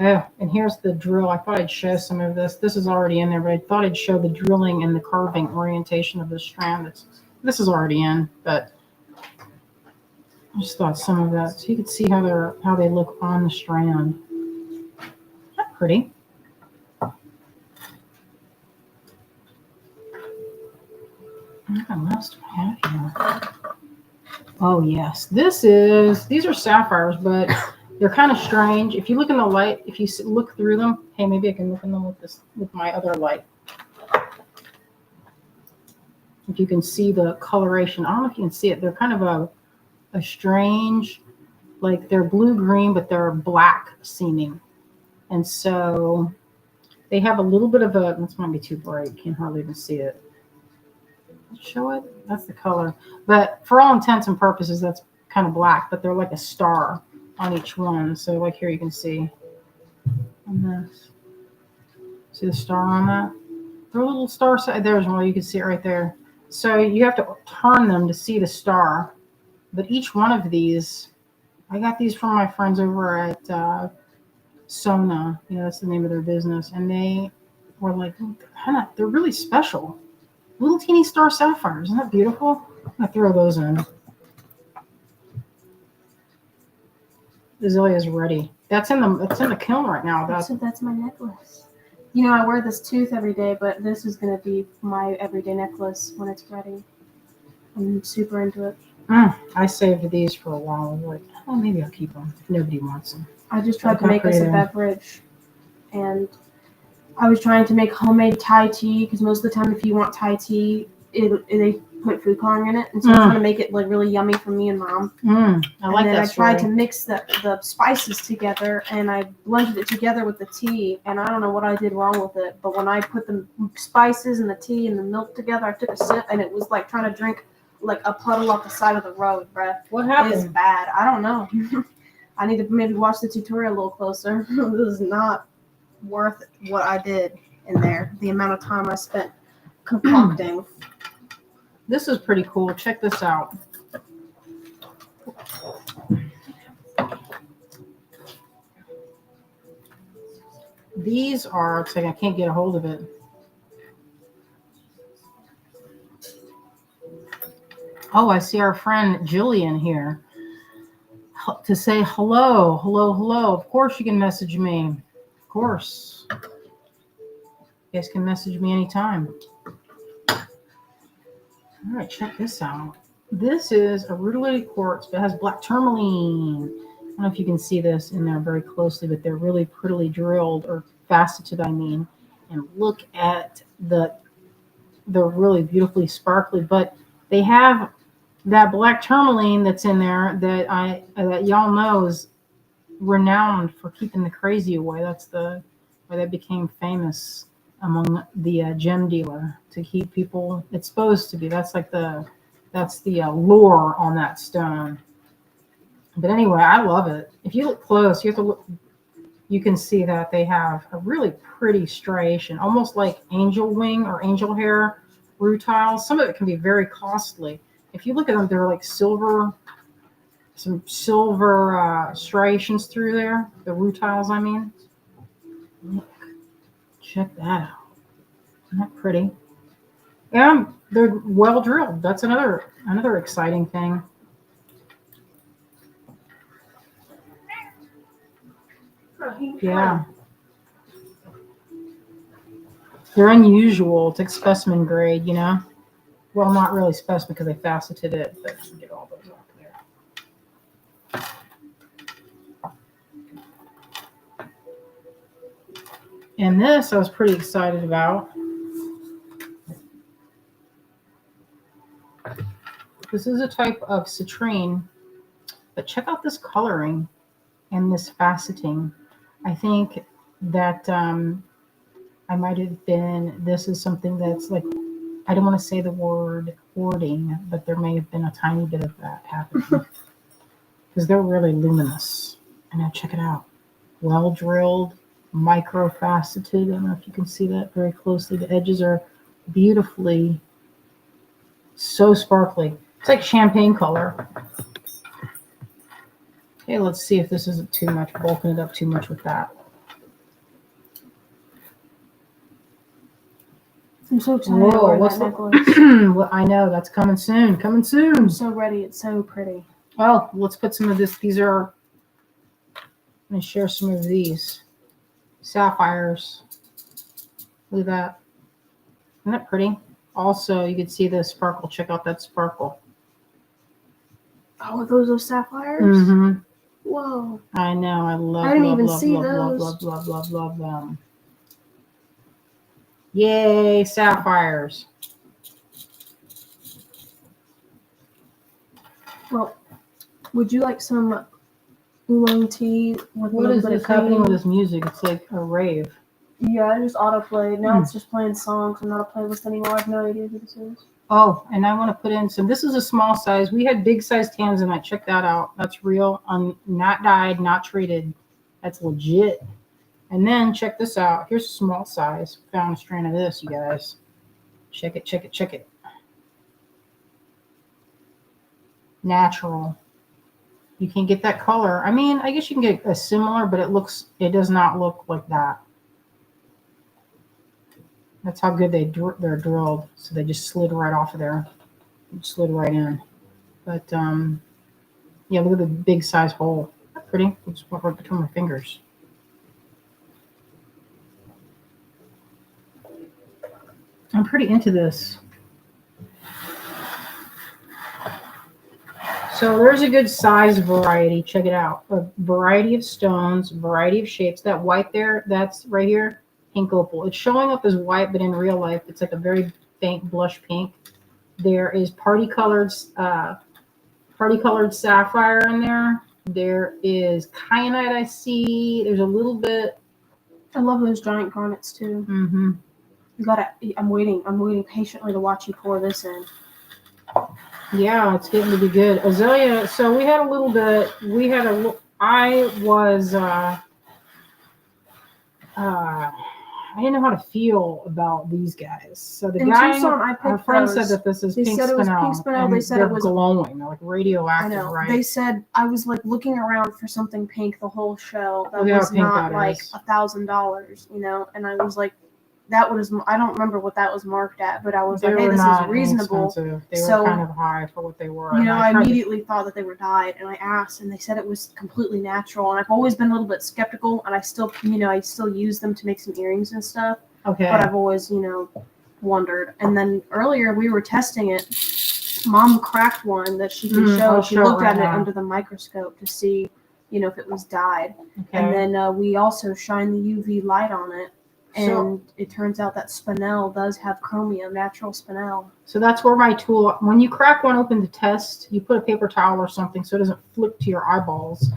Oh, and here's the drill. I thought I'd show some of this. This is already in there, but I thought I'd show the drilling and the carving orientation of this strand. This is already in, but I just thought some of that so you could see how they look on the strand. That's pretty. What else do I have here? Oh yes, these are sapphires, but they're kind of strange. If you look in the light, if you look through them, hey, maybe I can look in them with my other light. If you can see the coloration, I don't know if you can see it. They're kind of a strange, like they're blue-green, but they're black seeming. And so they have a little bit of this might be too bright. You can't hardly even see it. Show it. That's the color. But for all intents and purposes, that's kind of black, but they're like a star on each one. So like here you can see on this. See the star on that? They're a little star side. There's one. You can see it right there. So you have to turn them to see the star. But each one of these, I got these from my friends over at Sona. That's the name of their business. And they were like, they're really special. Little teeny star sapphires. Isn't that beautiful? I throw those in. Azalea's ready. It's in the kiln right now. So that's my necklace. You know, I wear this tooth every day, but this is gonna be my everyday necklace when it's ready. I'm super into it. I saved these for a while. I was like, oh, maybe I'll keep them if nobody wants them. I just tried to make this a beverage, and I was trying to make homemade Thai tea because most of the time, if you want Thai tea, they put food coloring in it, and so I'm trying to make it like really yummy for me and Mom. I like that. I tried to mix the spices together, and I blended it together with the tea. And I don't know what I did wrong with it, but when I put the spices and the tea and the milk together, I took a sip, and it was like trying to drink like a puddle off the side of the road, bruh. What happened? It's bad. I don't know. I need to maybe watch the tutorial a little closer. This is not worth what I did in there. The amount of time I spent concocting. This is pretty cool. Check this out. These are, it's like I can't get a hold of it. Oh, I see our friend Jillian here to say hello, hello, hello. Of course you can message me. Of course. You guys can message me anytime. All right, check this out. This is a rutilated quartz, but it has black tourmaline. I don't know if you can see this in there very closely, but they're really prettily drilled, or faceted, I mean. And look at they're really beautifully sparkly, but they have that black tourmaline that's in there that y'all know is renowned for keeping the crazy away. That's why that became famous among the gem dealer, to keep people. It's supposed to be. That's the lore on that stone. But anyway, I love it. If you look close, you have to look. You can see that they have a really pretty striation, almost like angel wing or angel hair rutiles. Some of it can be very costly. If you look at them, they're like silver, some silver striations through there. The rutiles, I mean. Look, check that out. Isn't that pretty? And they're well drilled. That's another exciting thing. Yeah. They're unusual. It's like specimen grade, you know? Well, not really specimen because they faceted it, but you can get all those off there. And this I was pretty excited about. This is a type of citrine, but check out this coloring and this faceting. I think that I might have been, this is something that's like, I don't want to say the word hoarding, but there may have been a tiny bit of that happening. Because they're really luminous. And now check it out. Well drilled, micro faceted. I don't know if you can see that very closely. The edges are beautifully, so sparkly. It's like champagne color. Okay, let's see if this isn't too much, bulking it up too much with that. I'm so excited. Whoa, what's that necklace? Well, I know, that's coming soon. Coming soon. I'm so ready. It's so pretty. Well, let's put some of this. These are, I'm going to share some of these. Sapphires. Look at that. Isn't that pretty? Also, you can see the sparkle. Check out that sparkle. Oh, those are sapphires? Mm-hmm. Whoa. I know. I love, I didn't love, even love, see love, those. love them. Yay, sapphires. Well, would you like some oolong tea with What is this happening with this music? It's like a rave. Yeah, I just autoplayed. Now it's just playing songs. I'm not a playlist anymore. I have no idea who this is. Oh, and I want to put in some. This is a small size. We had big size tanzanite. Check that out. That's real, not dyed, not treated. That's legit. And then check this out. Here's a small size. Found a strand of this, you guys. Check it, check it, check it. Natural. You can get that color. I mean, I guess you can get a similar, but it does not look like that. That's how good they're drilled. So they just slid right off of there. It slid right in. But yeah, look at the big size hole. Pretty. It just went right between my fingers. I'm pretty into this. So there's a good size variety. Check it out. A variety of stones, variety of shapes. That white there, that's right here, pink opal. It's showing up as white, but in real life, it's like a very faint blush pink. There is party colored sapphire in there. There is kyanite. I see. There's a little bit. I love those giant garnets too. Mm-hmm. You gotta. I'm waiting. I'm waiting patiently to watch you pour this in. Yeah, it's getting to be good. Azalea, so we had a little bit, I was, I didn't know how to feel about these guys. So the In guy, Tucson, I picked our friend said those. that this is They pink said it was spinel, pink spinel. and They said they're it was glowing. They're like I radioactive, know. right? They said I was like looking around for something pink the whole show that Look at how was pink not that like is. $1,000, you know. And I was like, that was. I don't remember what that was marked at, but I was They like, hey, were this is not reasonable. inexpensive. They So, were kind of high for what they were. You And know, I tried to- immediately thought that they were dyed, and I asked, and they said it was completely natural. And I've always been a little bit skeptical, and I still, I still use them to make some earrings and stuff. Okay. But I've always, wondered. And then earlier we were testing it. Mom cracked one that she can show. I'll She show it looked right at it now. under the microscope to see, if it was dyed. Okay. And then we also shine the UV light on it. And So- it turns out that spinel does have chromium, natural spinel. So that's where my tool, when you crack one open to test, you put a paper towel or something so it doesn't flick to your eyeballs.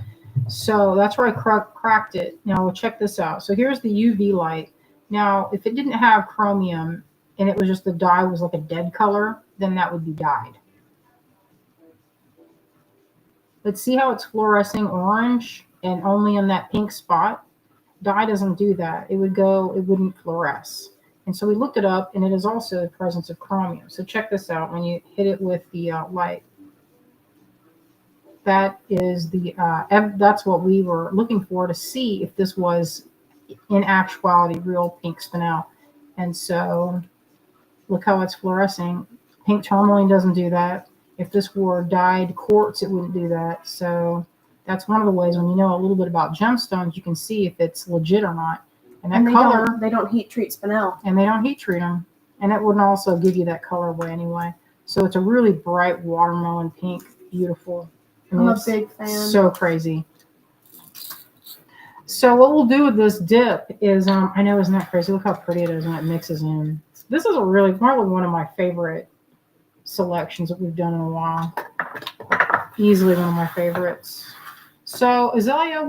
So that's where I cracked it. Now check this out. So here's the UV light. Now, if it didn't have chromium and it was just the dye was like a dead color, then that would be dyed. But see how it's fluorescing orange and only in that pink spot? Dye doesn't do that. It wouldn't fluoresce. And so we looked it up, and it is also the presence of chromium. So check this out when you hit it with the light. That is that's what we were looking for to see if this was in actuality real pink spinel. And so look how it's fluorescing. Pink tourmaline doesn't do that. If this were dyed quartz, it wouldn't do that. So that's one of the ways when you know a little bit about gemstones, you can see if it's legit or not. And that color, they don't heat treat spinel. And they don't heat treat them. And it wouldn't also give you that colorway anyway. So it's a really bright watermelon pink, beautiful. I'm a big fan. So crazy. So what we'll do with this dip is, I know, isn't that crazy? Look how pretty it is when it mixes in. This is probably one of my favorite selections that we've done in a while. Easily one of my favorites. So Azalea,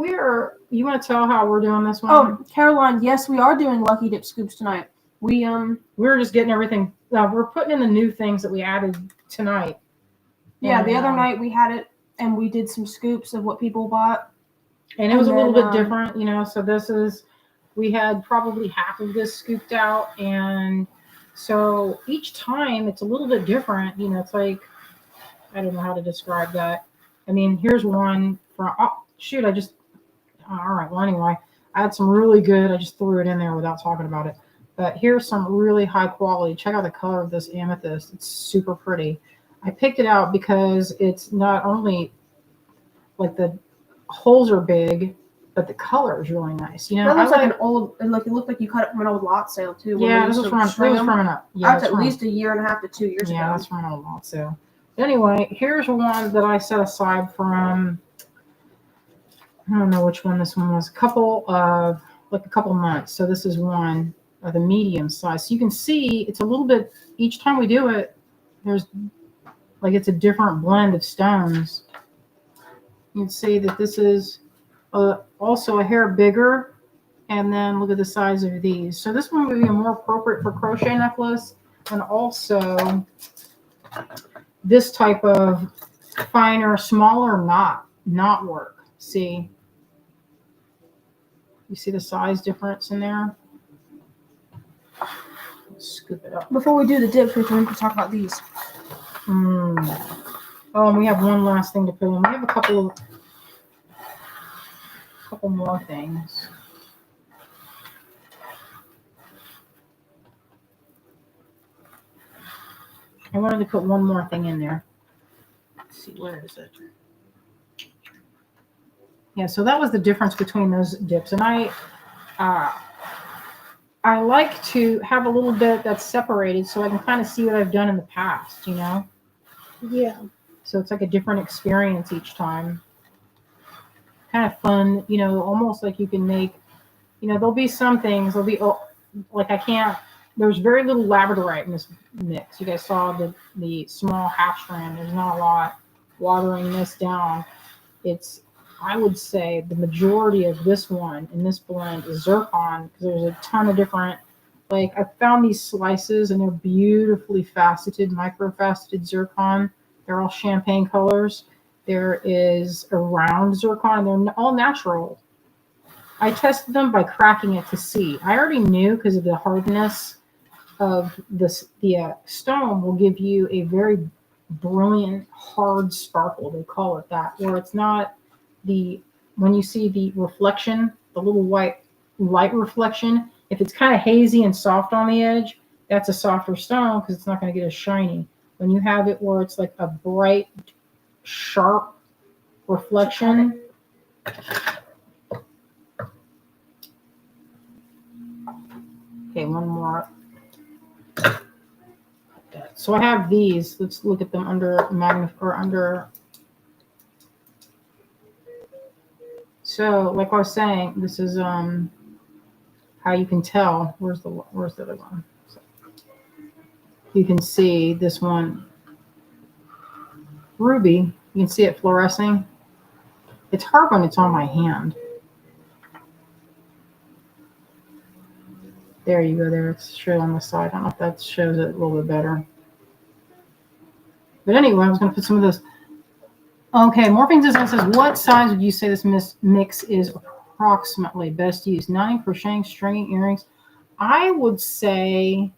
you want to tell how we're doing this one? Oh, Caroline, yes, we are doing Lucky Dip scoops tonight. We're just getting everything. We're putting in the new things that we added tonight. Yeah, the other night we had it, and we did some scoops of what people bought. And it was a little bit different, so we had probably half of this scooped out. And so each time it's a little bit different, it's like, I don't know how to describe that. I mean, here's one from, all right. Well, anyway, I had some really good, I just threw it in there without talking about it. But here's some really high quality. Check out the color of this amethyst. It's super pretty. I picked it out because it's not only like the holes are big, but the color is really nice. That looks like an old, it looked like you cut it from an old lot sale too. Yeah, this was from at least a year and a half to 2 years ago. Yeah, that's from an old lot sale. Anyway, here's one that I set aside from, I don't know which one this one was, a couple months. So this is one of the medium size. So you can see it's a little bit, each time we do it, it's a different blend of stones. You can see that this is also a hair bigger, and then look at the size of these. So this one would be more appropriate for crochet necklace, and also this type of finer, smaller knot work. See, you see the size difference in there? Scoop it up. Before we do the dips, we have to talk about these. Oh, and we have one last thing to put in. We have a couple more things. I wanted to put one more thing in there. Let's see, where is it? Yeah, so that was the difference between those dips. And I like to have a little bit that's separated so I can kind of see what I've done in the past, you know? Yeah. So it's like a different experience each time. Kind of fun, you know, almost like you can make, you know, there'll be some things, there'll be, like I can't, there's very little labradorite in this mix. You guys saw the small half strand. There's not a lot watering this down. It's, I would say the majority of this one in this blend is zircon because there's a ton of different, like I found these slices and they're beautifully faceted, micro-faceted zircon. They're all champagne colors. There is a round zircon. They're all natural. I tested them by cracking it to see. I already knew because of the hardness of this, the stone will give you a very brilliant hard sparkle. They call it that, where it's not the, when you see the reflection, the little white light reflection, if it's kind of hazy and soft on the edge, that's a softer stone because it's not going to get as shiny. When you have it where it's like a bright, sharp reflection. Okay, one more. So I have these. Let's look at them under under. So, like I was saying, this is how you can tell. Where's the other one? So you can see this one, ruby. You can see it fluorescing. It's hard when it's on my hand. There you go. There, it's straight on the side. I don't know if that shows it a little bit better. But anyway, I was going to put some of this. Okay, Morphing Design says, what size would you say this mix is approximately best used? Knotting, crocheting, stringing, earrings. I would say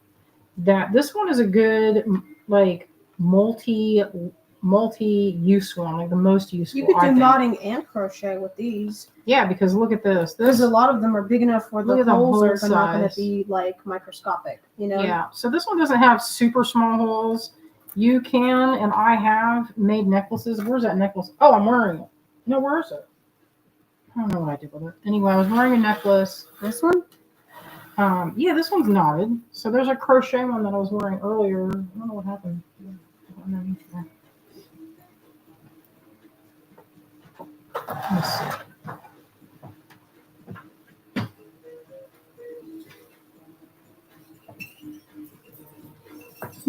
that this one is a good, like, multi-use one, like the most useful. You could do knotting and crochet with these. Yeah, because look at this. Because a lot of them are big enough where the holes are not going to be like microscopic, you know? Yeah, so this one doesn't have super small holes. You can, and I have made necklaces. Where's that necklace? Oh, I'm wearing it. No, where is it? I don't know what I did with it. Anyway, I was wearing a necklace. This one? Yeah, this one's knotted. So there's a crochet one that I was wearing earlier. I don't know what happened. Let's see.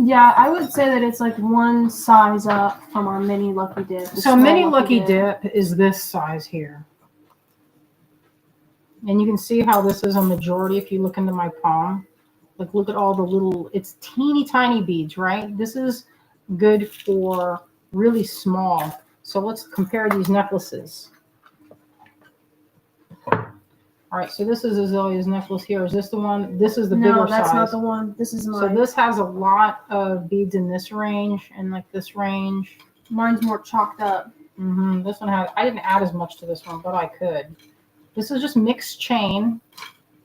Yeah, I would say that it's like one size up from our mini Lucky Dip. So mini Lucky Dip is this size here. And you can see how this is a majority if you look into my palm. Like, look at all the little, it's teeny tiny beads, right? This is good for really small. So let's compare these necklaces. All right, so this is Azalea's necklace here. Is this the one? This is the bigger size. No, that's not the one. This is mine. So this has a lot of beads in this range and like this range. Mine's more chalked up. This one has, I didn't add as much to this one, but I could. This is just mixed chain.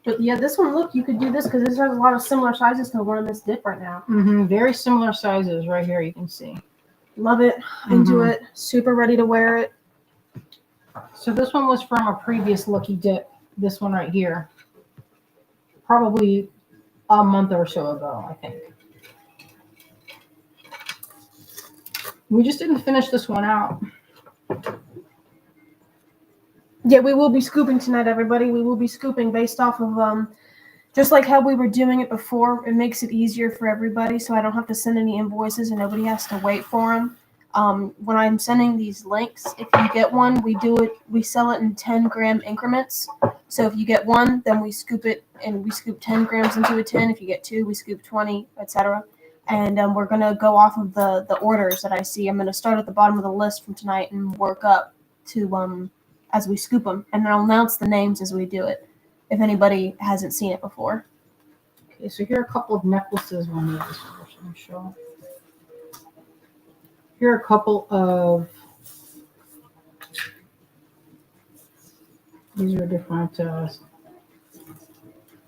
But yeah, this one, look, you could do this because this has a lot of similar sizes to the one in this dip right now. Very similar sizes right here, you can see. Love it. Into it. Super ready to wear it. So this one was from a previous Lucky Dip. This one right here. Probably a month or so ago, I think. We just didn't finish this one out. Yeah, we will be scooping tonight, everybody. We will be scooping based off of, just like how we were doing it before. It makes it easier for everybody, so I don't have to send any invoices and nobody has to wait for them. When I'm sending these links, if you get one, we sell it in 10-gram increments. So if you get one, then we scoop it, and we scoop 10 grams into a 10. If you get two, we scoop 20, etc. And we're going to go off of the orders that I see. I'm going to start at the bottom of the list from tonight and work up to as we scoop them. And I'll announce the names as we do it, if anybody hasn't seen it before. Okay, so here are a couple of necklaces we'll need this version to show. Here are a couple of, these are different,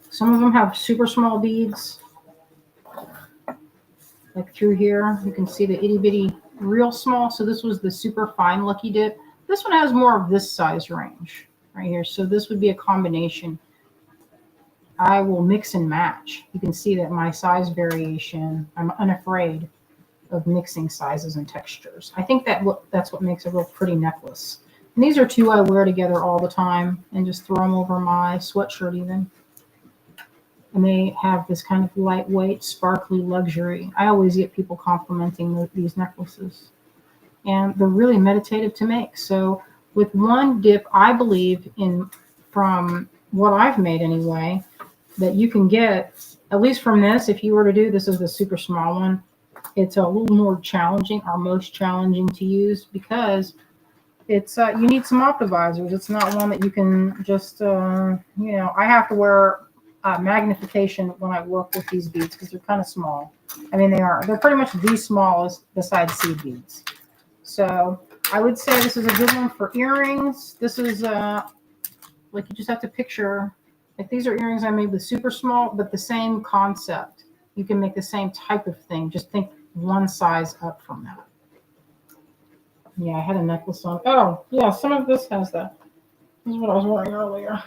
some of them have super small beads. like through here. You can see the itty bitty, real small. So this was the super fine Lucky Dip. This one has more of this size range right here. So this would be a combination. I will mix and match. You can see that my size variation, I'm unafraid of mixing sizes and textures. I think that's what makes a real pretty necklace. And these are two I wear together all the time and just throw them over my sweatshirt even. And they have this kind of lightweight, sparkly luxury. I always get people complimenting these necklaces. And they're really meditative to make. So with one dip, I believe from what I've made anyway, that you can get, at least from this, if you were to do, this is the super small one, it's a little more challenging, or most challenging to use, because it's you need some optimizers. It's not one that you can just, I have to wear magnification when I work with these beads because they're kind of small. I mean, they're pretty much the smallest besides seed beads. So I would say this is a good one for earrings. This is like you just have to picture, like these are earrings I made with super small, but the same concept. You can make the same type of thing. Just think one size up from that. Yeah, I had a necklace on. Oh, yeah, some of this has that. This is what I was wearing earlier.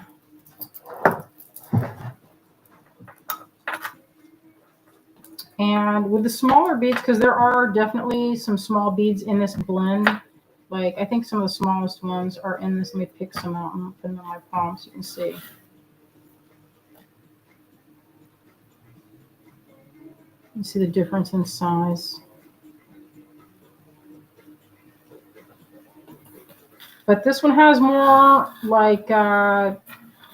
And with the smaller beads, because there are definitely some small beads in this blend. Like, I think some of the smallest ones are in this. Let me pick some out and put them in my palm so you can see. You see the difference in size. But this one has more like,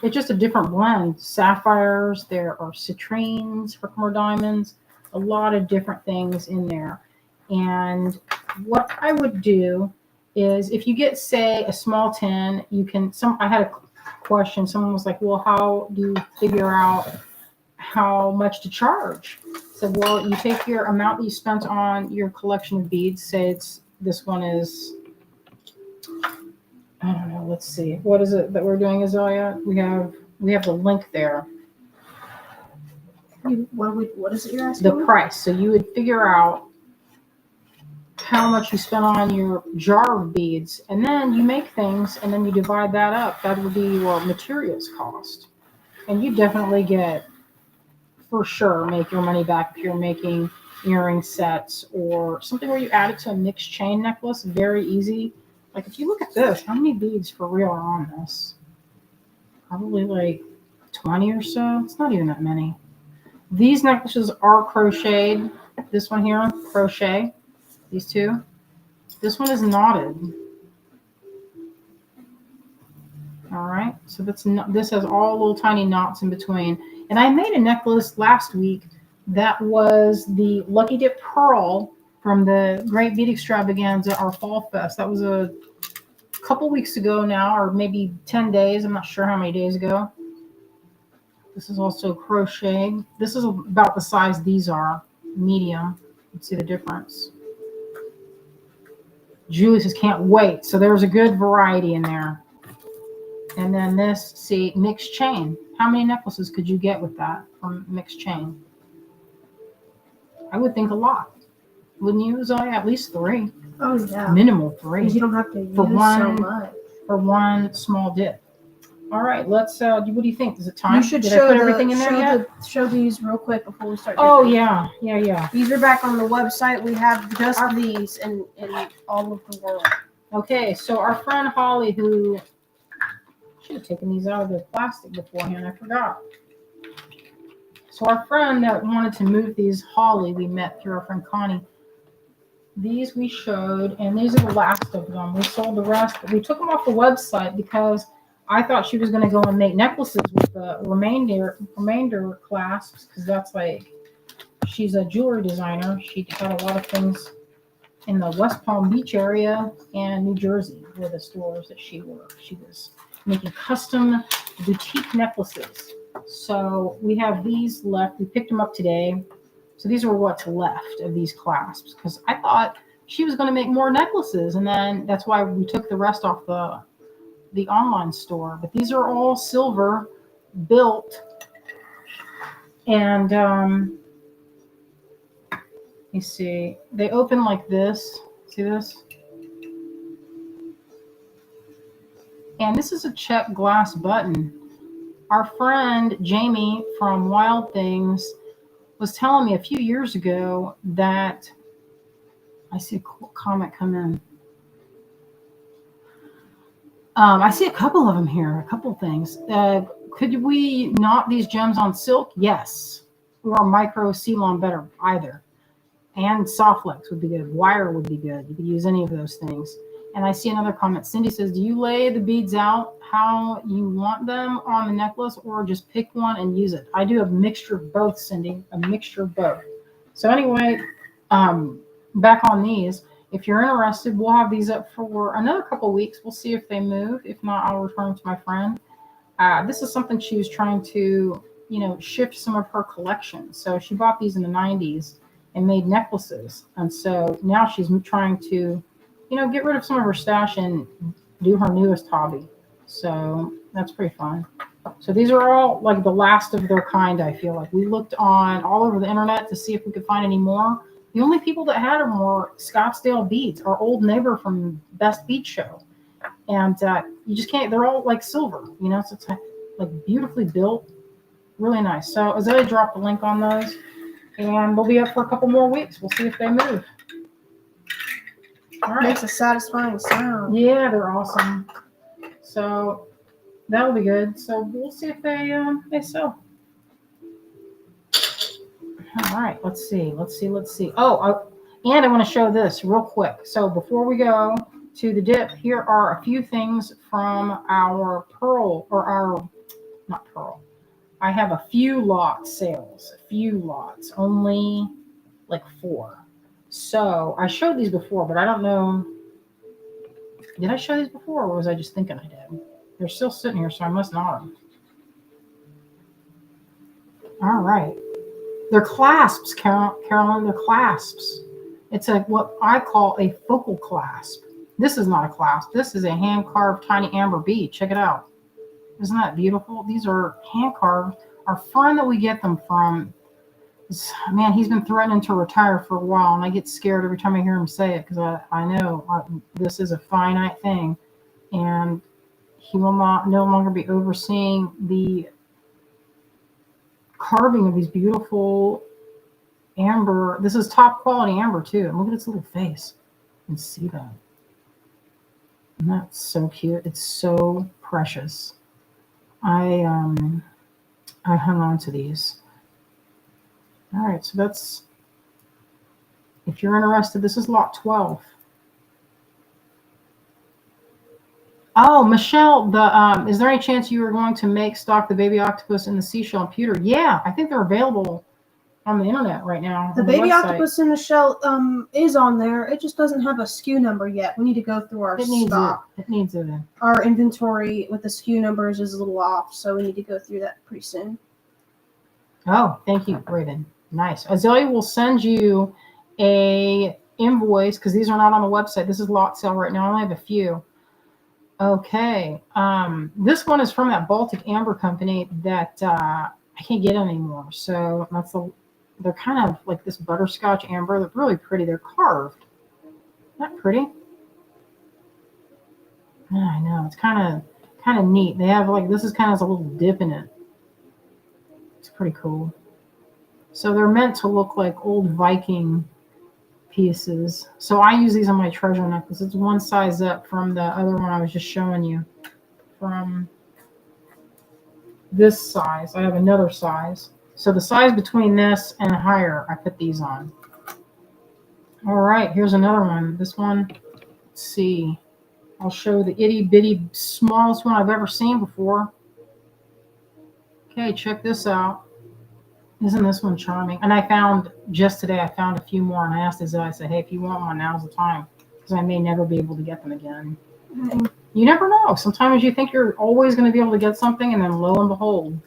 it's just a different blend. Sapphires, there are citrines, Herkimer diamonds, a lot of different things in there. And what I would do is if you get, say, a small tin, I had a question. Someone was like, well, how do you figure out how much to charge? I said, well, you take your amount that you spent on your collection of beads. Say this one is, I don't know, let's see. What is it that we're doing, Azalea? We have the link there. What is it you're asking? The price. So you would figure out how much you spent on your jar of beads, and then you make things, and then you divide that up. That would be your materials cost. And you definitely for sure, make your money back if you're making earring sets or something where you add it to a mixed chain necklace. Very easy. Like if you look at this, how many beads for real are on this? Probably like 20 or so. It's not even that many. These necklaces are crocheted. This one here, crochet. These two. This one is knotted. All right. So this has all little tiny knots in between. And I made a necklace last week that was the Lucky Dip Pearl from the Great Bead Extravaganza, our Fall Fest. That was a couple weeks ago now, or maybe 10 days. I'm not sure how many days ago. This is also crocheted. This is about the size these are, medium. You can see the difference. Julie says, can't wait. So there's a good variety in there. And then this, see, mixed chain. How many necklaces could you get with that from mixed chain? I would think a lot. Wouldn't you, Zoe? At least 3. Oh, yeah. Minimal 3. Because you don't have to use so much. For one small dip. All right, let's, what do you think? Is it time? You should Did I put everything in there yet? Show these real quick before we start. Oh, yeah. These are back on the website. We have just these in all of the world. Okay, so our friend Holly, who should have taken these out of the plastic beforehand. I forgot. So our friend that wanted to move these, Holly, we met through our friend Connie. These we showed, and these are the last of them. We sold the rest. We took them off the website because I thought she was going to go and make necklaces with the remainder clasps, because that's like, she's a jewelry designer. She had a lot of things in the West Palm Beach area and New Jersey were the stores that she worked. She was making custom boutique necklaces. So we have these left. We picked them up today. So these are what's left of these clasps, because I thought she was going to make more necklaces, and then that's why we took the rest off the online store. But these are all silver built, and me see. They open like this. See this? And this is a check glass button. Our friend Jamie from Wild Things was telling me a few years ago that I see a comment come in. I see a couple of them here, a couple of things. Could we knot these gems on silk? Yes. Or micro Ceylon better, either. And soft flex would be good. Wire would be good. You could use any of those things. And I see another comment. Cindy says, do you lay the beads out how you want them on the necklace or just pick one and use it? I do a mixture of both, Cindy, a mixture of both. So anyway, back on these, if you're interested, we'll have these up for another couple weeks. We'll see if they move. If not, I'll return them to my friend. This is something she was trying to, shift some of her collection. So she bought these in the 90s and made necklaces. And so now she's trying to, get rid of some of her stash and do her newest hobby. So that's pretty fun. So these are all like the last of their kind, I feel like. We looked on all over the internet to see if we could find any more. The only people that had them were Scottsdale Beads, our old neighbor from Best Bead Show. And you just can't, they're all like silver, so it's like beautifully built, really nice. So Azalea dropped the link on those, and they'll be up for a couple more weeks. We'll see if they move. All right. Makes a satisfying sound. Yeah, they're awesome. So that'll be good. So we'll see if they sell. All right, let's see. Oh, and I want to show this real quick. So before we go to the dip, here are a few things from our not pearl. I have a few lot sales, only like 4. So I showed these before, but I don't know. Did I show these before, or was I just thinking I did? They're still sitting here, so I must not have. All right. They're clasps, Carolyn. They're clasps. It's what I call a focal clasp. This is not a clasp. This is a hand-carved tiny amber bead. Check it out. Isn't that beautiful? These are hand-carved. Our friend that we get them from, man, he's been threatening to retire for a while, and I get scared every time I hear him say it because I know this is a finite thing, and he will no longer be overseeing the carving of these beautiful amber. This is top quality amber too. And look at its little face. You can see that. And that's so cute. It's so precious. I hung on to these. All right, so that's, if you're interested, this is lot 12. Oh, Michelle, is there any chance you were going to stock the baby octopus in the seashell and pewter? Yeah, I think they're available on the internet right now. The baby octopus in the shell is on there. It just doesn't have a SKU number yet. We need to go through our stock. It needs it. Our inventory with the SKU numbers is a little off, so we need to go through that pretty soon. Oh, thank you, Raven. Nice. Azalea will send you a invoice because these are not on the website. This is lot sale right now. I only have a few. Okay. This one is from that Baltic Amber company that I can't get anymore. So they're kind of like this butterscotch amber. They're really pretty. They're carved. Isn't that pretty? Yeah, I know. It's kind of neat. They have this is kind of a little dip in it. It's pretty cool. So they're meant to look like old Viking pieces. So I use these on my treasure necklace. It's one size up from the other one I was just showing you. From this size, I have another size. So the size between this and higher, I put these on. All right, here's another one. This one, let's see. I'll show the itty bitty smallest one I've ever seen before. Okay, check this out. Isn't this one charming? And just today, I found a few more, and I asked Azalea, I said, hey, if you want one, now's the time, because I may never be able to get them again. Mm-hmm. You never know. Sometimes you think you're always going to be able to get something, and then lo and behold,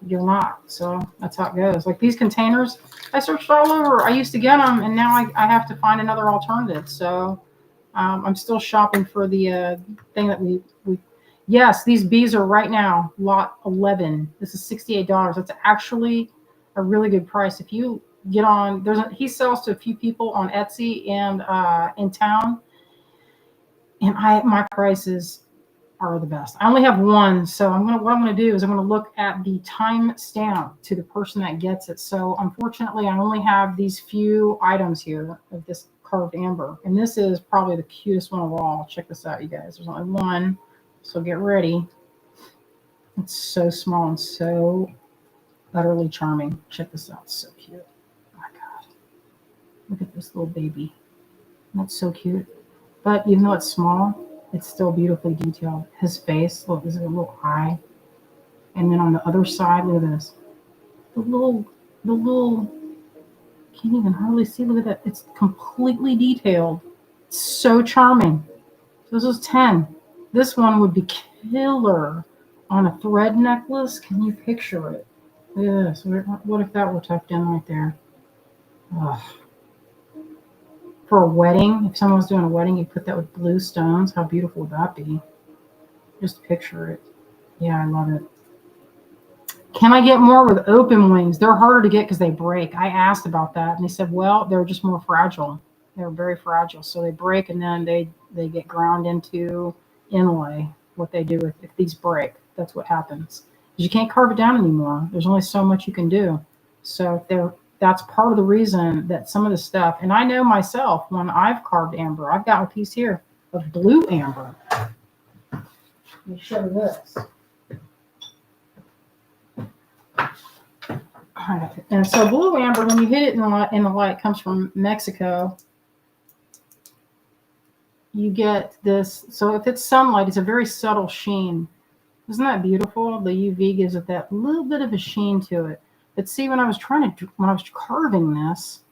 you're not. So that's how it goes. Like these containers, I searched all over. I used to get them, and now I have to find another alternative. So I'm still shopping for the thing that we. Yes, these bees are right now, lot 11. This is $68. That's actually a really good price. If you get on. He sells to a few people on Etsy and in town, and my prices are the best. I only have one, so what I'm gonna do is I'm gonna look at the time stamp to the person that gets it. So unfortunately, I only have these few items here of this carved amber, and this is probably the cutest one of all. Check this out, you guys. There's only one, so get ready. It's so small and so utterly charming. Check this out. It's so cute. Oh my God. Look at this little baby. That's so cute. But even though it's small, it's still beautifully detailed. His face, look, there's a little eye. And then on the other side, look at this. The little, can't even hardly see. Look at that. It's completely detailed. It's so charming. So this is 10. This one would be killer on a thread necklace. Can you picture it? Look at this. What if that were tucked in right there? Ugh. For a wedding, if someone was doing a wedding, you put that with blue stones. How beautiful would that be? Just picture it. Yeah, I love it. Can I get more with open wings? They're harder to get because they break. I asked about that, and they said, well, they're just more fragile. They're very fragile, so they break, and then they get ground into inlay. What they do if these break, that's what happens. You can't carve it down anymore. There's only so much you can do. So that's part of the reason that some of the stuff, and I know myself when I've carved amber, I've got a piece here of blue amber. Let me show this. All right. And so blue amber, when you hit it in the light, comes from Mexico. You get this. So if it's sunlight, it's a very subtle sheen. Isn't that beautiful? The UV gives it that little bit of a sheen to it. But see, when I was carving this,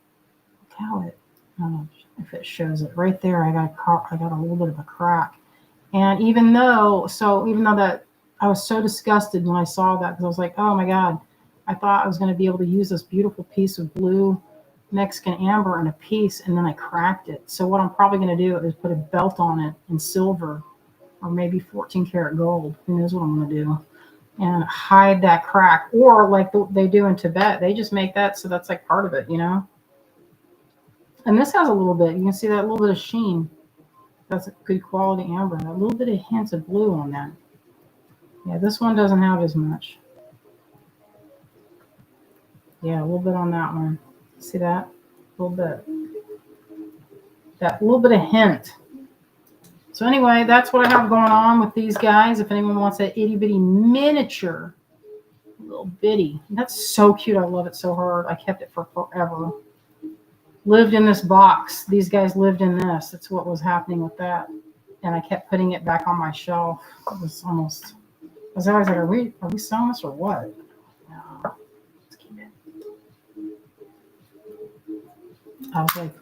look how it. I don't know if it shows it right there. I got a little bit of a crack. And even though that I was so disgusted when I saw that, because I was like, oh my God, I thought I was going to be able to use this beautiful piece of blue Mexican amber in a piece, and then I cracked it. So what I'm probably going to do is put a belt on it in silver, or maybe 14 karat gold. Who knows what I'm going to do? And hide that crack. Or like they do in Tibet, they just make that so that's like part of it, you know? And this has a little bit. You can see that little bit of sheen. That's a good quality amber. A little bit of hints of blue on that. Yeah, this one doesn't have as much. Yeah, a little bit on that one. See that? A little bit. That little bit of hint. So anyway, that's what I have going on with these guys. If anyone wants that itty bitty miniature, little bitty. That's so cute. I love it so hard. I kept it for forever. Lived in this box. These guys lived in this. That's what was happening with that. And I kept putting it back on my shelf. It was almost, I was always like, are we selling this or what? No, let's keep it. I was like,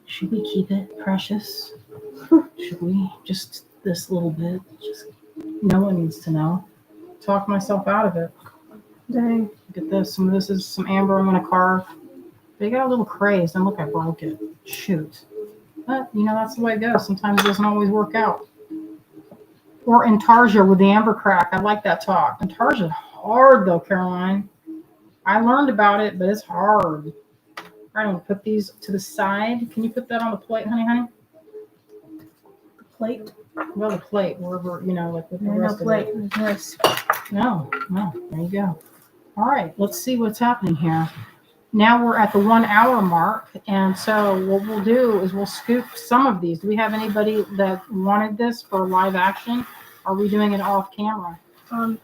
should we keep it, precious? Should we? Just this little bit. Just no one needs to know. Talk myself out of it. Dang. Look at this. Some of this is some amber I'm going to carve. They got a little crazed, and look, I broke it. Shoot. But, that's the way it goes. Sometimes it doesn't always work out. Or intarsia with the amber crack. I like that talk. Intarsia is hard, though, Caroline. I learned about it, but it's hard. All right, I'm going to put these to the side. Can you put that on the plate, honey? The plate? Well, the plate, wherever, like with the rest no plate. Of it. Nice. No. There you go. All right, let's see what's happening here. Now we're at the 1 hour mark, and so what we'll do is we'll scoop some of these. Do we have anybody that wanted this for live action? Are we doing it off camera?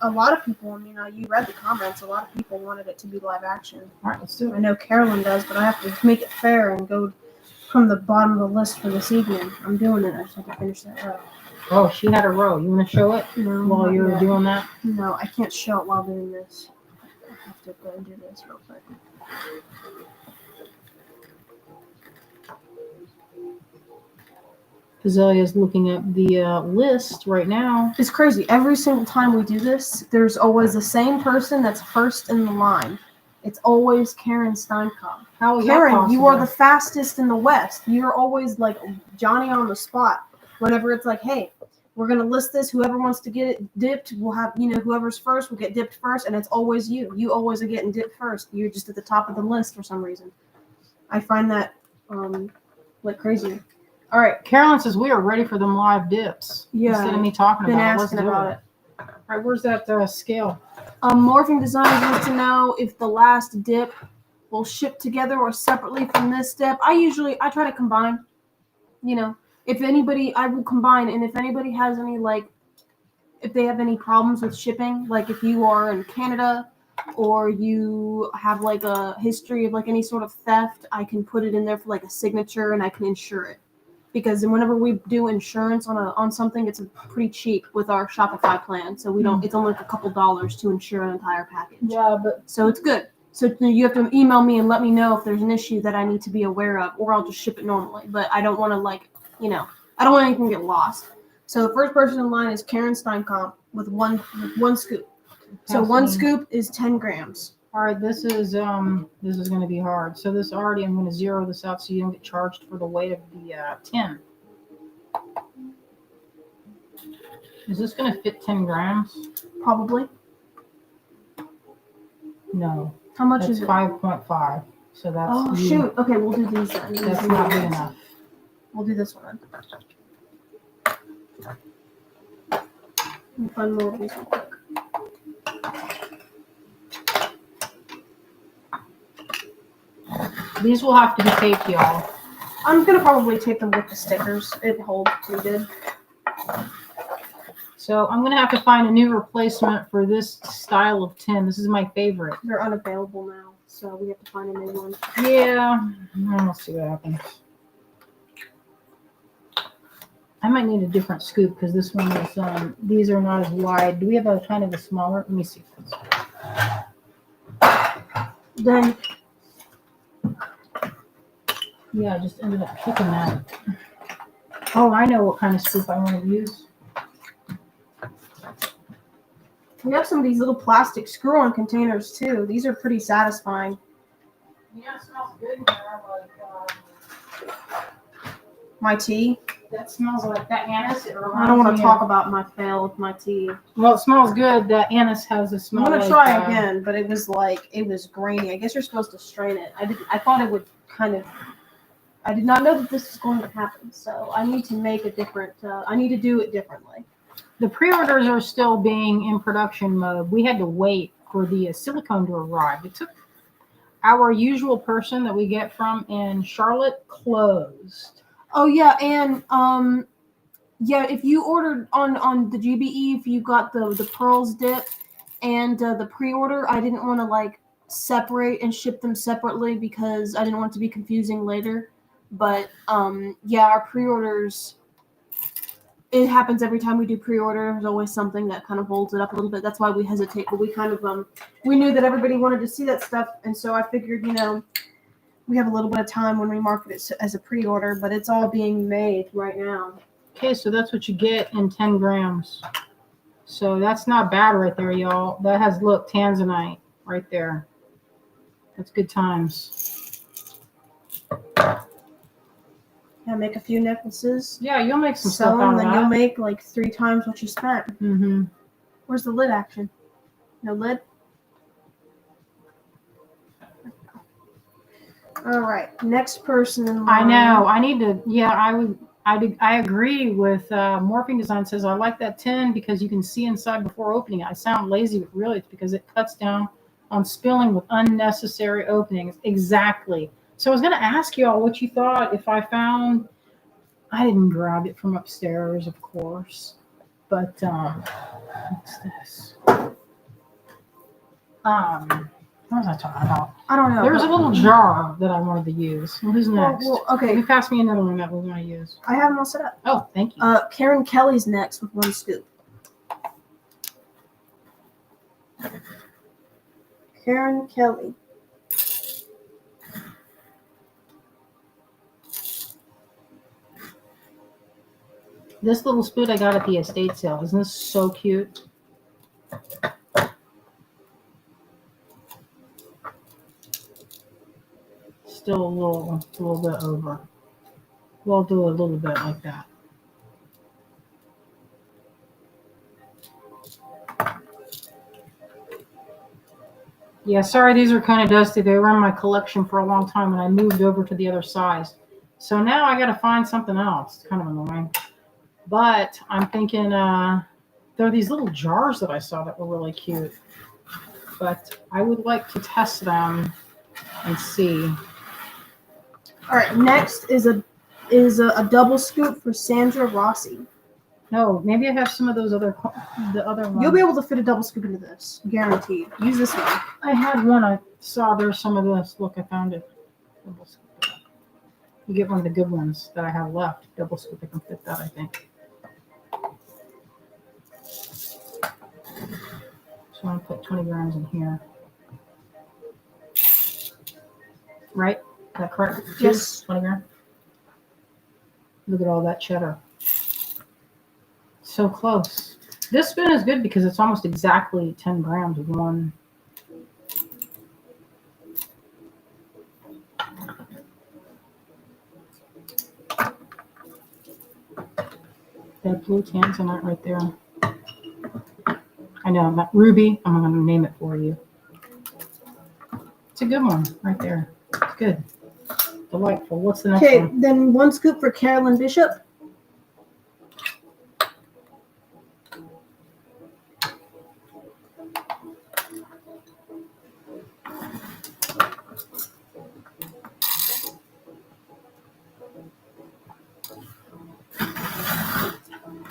A lot of people, you read the comments, a lot of people wanted it to be live action. All right, let's do it. I know Carolyn does, but I have to make it fair and go from the bottom of the list for this evening. I'm doing it. I just have to finish that row. Oh, she had a row. You want to show it while you're doing that? No, I can't show it while doing this. I have to go and do this real quick. Azalea's looking at the list right now. It's crazy. Every single time we do this, there's always the same person that's first in the line. It's always Karen Steinkopp. How is Karen, that possible? you are the fastest in the West. You're always like Johnny on the spot. Whenever it's like, hey, We're gonna list this. Whoever wants to get it dipped, will have whoever's first will get dipped first, and it's always you. You always are getting dipped first. You're just at the top of the list for some reason. I find that like crazy. All right, Carolyn says we are ready for them live dips. Yeah, Instead of me talking been about it, let's asking do about it. All right, where's that scale? Morphing Designs wants to know if the last dip will ship together or separately from this dip. I try to combine. If anybody, I will combine, and if anybody has any if they have any problems with shipping, like if you are in Canada or you have like a history of like any sort of theft, I can put it in there for like a signature and I can insure it. Because whenever we do insurance on something, it's pretty cheap with our Shopify plan. So we don't. It's only like a couple dollars to insure an entire package. Yeah, but so it's good. So you have to email me and let me know if there's an issue that I need to be aware of, or I'll just ship it normally. But I don't want to I don't want anything to get lost. So the first person in line is Karen Steinkamp with one scoop. So one scoop is 10 grams. All right, this is going to be hard. So this already, I'm going to zero this out so you don't get charged for the weight of the tin. Is this going to fit 10 grams? Probably. No. How much is it? 5.5. So that's. Oh shoot! Okay, we'll do these then. That's not big enough. We'll do this one then. Let me find more of these real quick. These will have to be taped, y'all. I'm gonna probably tape them with the stickers. It holds pretty good. So I'm gonna have to find a new replacement for this style of tin. This is my favorite. They're unavailable now, so we have to find a new one. Yeah, we'll see what happens. I might need a different scoop because this one is. These are not as wide. Do we have a kind of a smaller? Let me see. Then. Yeah, I just ended up picking that. Oh, I know what kind of scoop I want to use. We have some of these little plastic screw-on containers too. These are pretty satisfying. Yeah, it smells good in there. My tea? That smells like that anise. I don't want to talk about my fail with my tea. Well, it smells good. That anise has a smell. I'm gonna try again, but it was grainy. I guess you're supposed to strain it. I thought it would kind of. I did not know that this was going to happen, so I need to make a different. I need to do it differently. The pre-orders are still being in production mode. We had to wait for the silicone to arrive. It took our usual person that we get from in Charlotte closed. Oh yeah, and if you ordered on the GBE, if you got the pearls dip and the pre-order, I didn't want to separate and ship them separately because I didn't want it to be confusing later. But our pre-orders, it happens every time we do pre-order. There's always something that kind of holds it up a little bit. That's why we hesitate. But we kind of we knew that everybody wanted to see that stuff, and so I figured we have a little bit of time when we market it as a pre-order, but it's all being made right now. Okay, so that's what you get in 10 grams. So that's not bad right there, y'all. That has, look, tanzanite right there. That's good times. Yeah, make a few necklaces. Yeah, you'll make some stuff out of that. Then you'll make 3 times what you spent. Mm-hmm. Where's the lid action? No lid? All right, next person in line. I know. I need to. Yeah, I agree with Morphing Design says I like that tin because you can see inside before opening it. I sound lazy, but really it's because it cuts down on spilling with unnecessary openings. Exactly. So I was going to ask y'all what you thought if I found. I didn't grab it from upstairs, of course, but what's this? What was I talking about? I don't know. There was a little jar that I wanted to use. Who's next? Okay. Can you pass me another one that we want to use? I have them all set up. Oh, thank you. Karen Kelly's next with 1 scoop. Karen Kelly. This little spoon I got at the estate sale. Isn't this so cute? Still a little bit over. We'll do a little bit like that. Yeah, sorry, these are kind of dusty. They were in my collection for a long time and I moved over to the other size. So now I got to find something else. It's kind of annoying. But I'm thinking there are these little jars that I saw that were really cute. But I would like to test them and see. All right, next is a double scoop for Sandra Rossi. No, maybe I have some of those the other ones. You'll be able to fit a double scoop into this, guaranteed. Use this one. I had one. I saw there's some of this. Look, I found it. Double scoop. You get one of the good ones that I have left. Double scoop. I can fit that, I think. So I'm going to put 20 grams in here. Right? Is that correct? Yes. 20 grams. Look at all that cheddar. So close. This spoon is good because it's almost exactly 10 grams of one. That blue tanzanite right there. I know, that ruby. I'm going to name it for you. It's a good one right there. It's good. Delightful. What's the next one? Okay, then 1 scoop for Carolyn Bishop.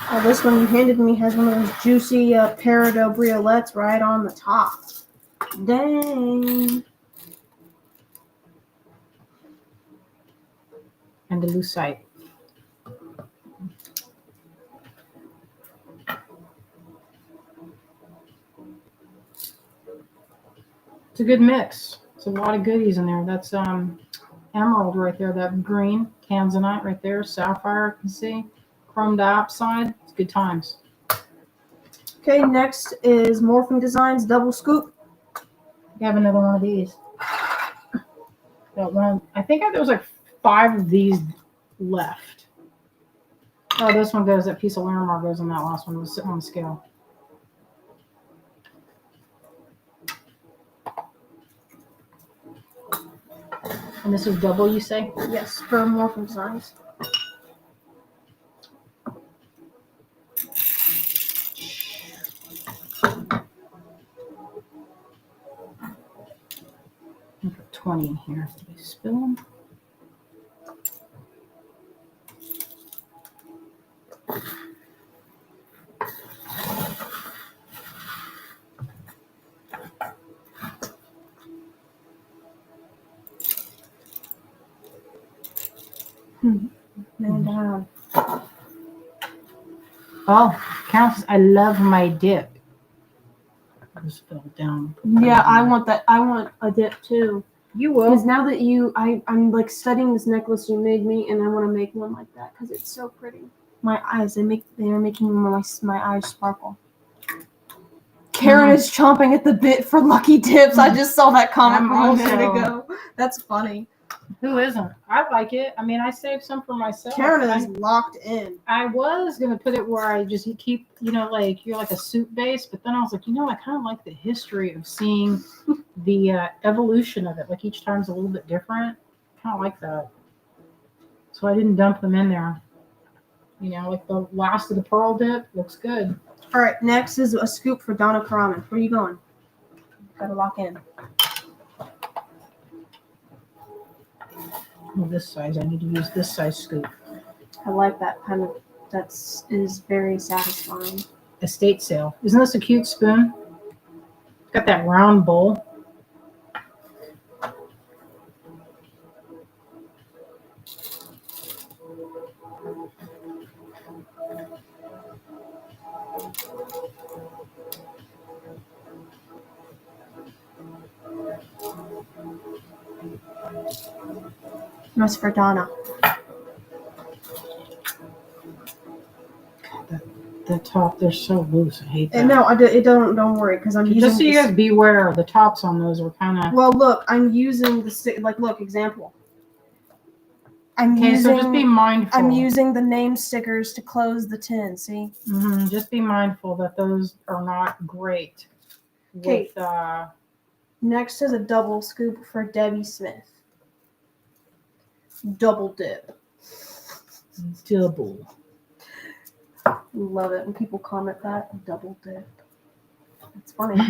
Oh, this one you handed me has one of those juicy peridot briolettes right on the top. Dang. And the lucite. It's a good mix. It's a lot of goodies in there. That's emerald right there. That green tanzanite right there. Sapphire, you can see. Chrome dioxide. It's good times. Okay, next is Morphing Designs double scoop. You have another one of these. That one. I think there was like 5 of these left. Oh, this one goes. That piece of Larimar goes in that last one. It was sitting on the scale. And this is double, you say? Yes, for Morphing Designs. I'll put 20 in here. Did I spill them? Man down. Oh, counts. I love my dip. I just fell down. Yeah, I want that. I want a dip too. You will. Because now that I'm like studying this necklace you made me, and I want to make one like that because it's so pretty. My eyes, they are making my eyes sparkle. Karen is chomping at the bit for lucky dips. I just saw that comment from a minute ago. That's funny. Who isn't? I like it. I mean, I saved some for myself. Karen is locked in. I was going to put it where I just keep, like you're like a soup base, but then I was like, I kind of like the history of seeing the evolution of it. Like each time's a little bit different. Kind of like that. So I didn't dump them in there. Like the last of the pearl dip looks good. All right, next is a scoop for Donna Karaman. Where are you going? Gotta lock in. This size. I need to use this size scoop. I like that kind of. Is very satisfying. Estate sale. Isn't this a cute spoon? It's got that round bowl. That's for Donna. The top, they're so loose. I hate that. And no, don't worry, because I'm using. Just so you guys beware, the tops on those are kind of. Well, look, I'm using the stick. Like, look, example. Okay, so just be mindful. I'm using the name stickers to close the tin, see? Just be mindful that those are not great. Okay. With, Next is a double scoop for Debbie Smith. Double dip. double. Love it when people comment that. Double dip. It's funny.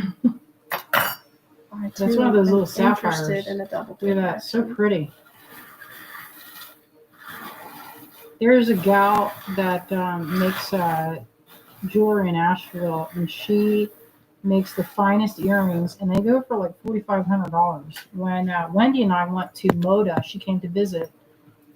That's one of those little interested sapphires. in a double Look dip. at that, so pretty. There's a gal that makes jewelry in Asheville, and she makes the finest earrings, and they go for like $4,500. When Wendy and I went to Moda, she came to visit.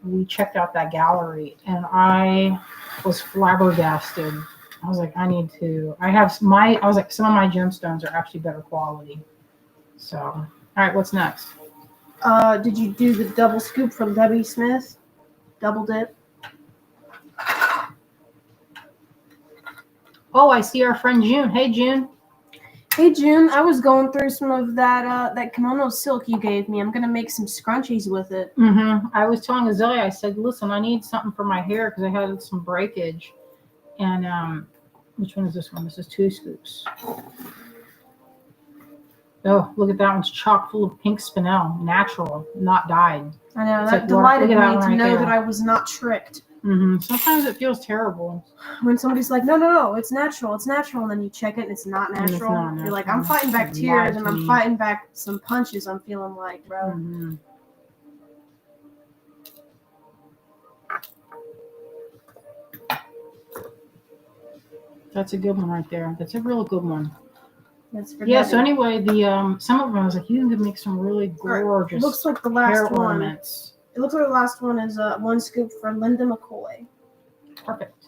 We checked out that gallery, and I was flabbergasted. I was like, I was like, some of my gemstones are actually better quality. So, all right, what's next? Did you do the double scoop from Debbie Smith? Double dip? Oh, I see our friend June. Hey, June. Hey, June. I was going through some of that kimono silk you gave me. I'm going to make some scrunchies with it. I was telling Azalea, I said, listen, I need something for my hair because I had some breakage. And which one is this one? This is 2 scoops. Oh, look at that one's chock full of pink spinel, natural, not dyed. I know, that delighted me to know that I was not tricked. Sometimes it feels terrible. When somebody's like, no, it's natural, and then you check it and it's not natural. It's not natural. You're like, I'm fighting back tears and I'm fighting back some punches. I'm feeling like, bro. That's a good one right there. That's a real good one. That's for yeah. Debbie. So anyway, the some of them I was like, you can make some really gorgeous. It looks like the last hair one. Ornaments. It looks like the last one is 1 scoop for Linda McCoy. Perfect.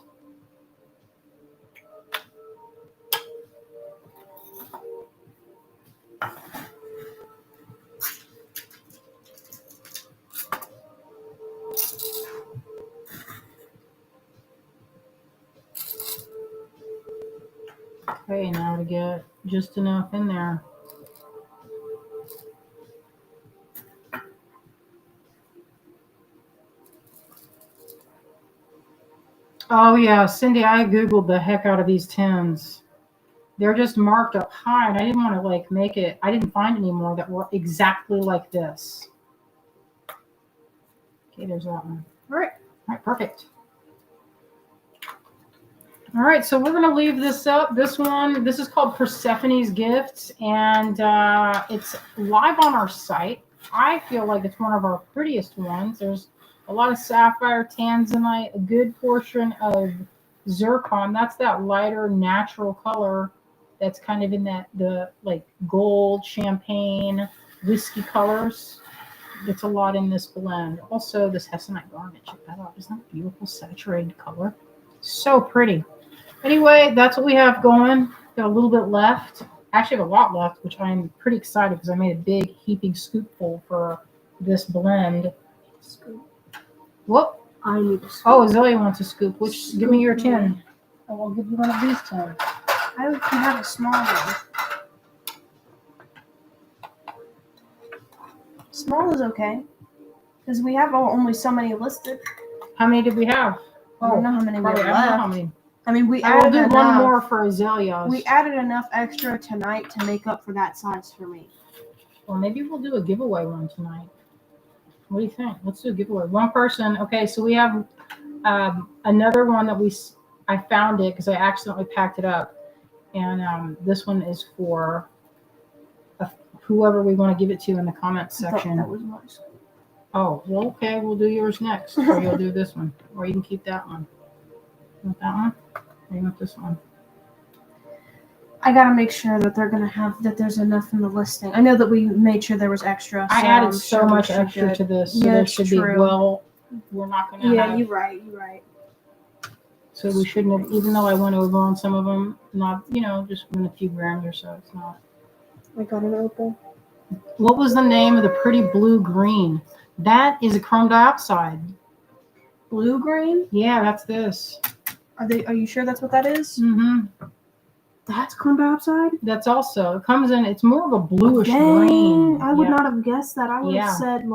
Okay, now to get just enough in there. Oh yeah, Cindy, I Googled the heck out of these tins. They're just marked up high, and I didn't want to like make it, I didn't find any more that were exactly like this. Okay, there's that one. All right, perfect. All right, so we're going to leave this up. This is called Persephone's Gifts, and it's live on our site. I feel like it's one of our prettiest ones. There's a lot of sapphire, tanzanite, a good portion of zircon. That's that lighter natural color that's kind of in the like gold, champagne, whiskey colors. It's a lot in this blend. Also, this hessonite garnet, check that out. Isn't that a beautiful saturated color? So pretty. Anyway, that's what we have going. Got a little bit left. Actually, have a lot left, which I'm pretty excited because I made a big heaping scoopful for this blend. Scoop. What? I need a scoop. Oh, Zoe wants a scoop. Give me your tin. I will give you one of these tins. I can have a small one. Small is okay. Because we have only so many listed. How many did we have? I don't know how many we have left. I don't know how many. I mean, we I will do one more for azaleas. We added enough extra tonight to make up for that size for me. Well, maybe we'll do a giveaway one tonight. What do you think? Let's do a giveaway. One person. Okay, so we have another one that I found it because I accidentally packed it up. And this one is for whoever we want to give it to in the comments section. That was nice. Oh, well, okay. We'll do yours next. Or you'll do this one. Or you can keep that one. You want that one? Or you want this one? I gotta make sure that they're gonna have that there's enough in the listing. I know that we made sure there was extra. I added so much extra to this, so there should be. Well, we're not gonna. Yeah, you're right. You're right. So we shouldn't have, even though I went over on some of them, not just within a few grams or so. It's not. I got an opal. What was the name of the pretty blue green? That is a chrome dioxide. Blue green? Yeah, that's this. Are you sure that's what that is? Mm-hmm. That's chrome dioxide? That's also, it comes in, it's more of a bluish green. I would not have guessed that. I would have said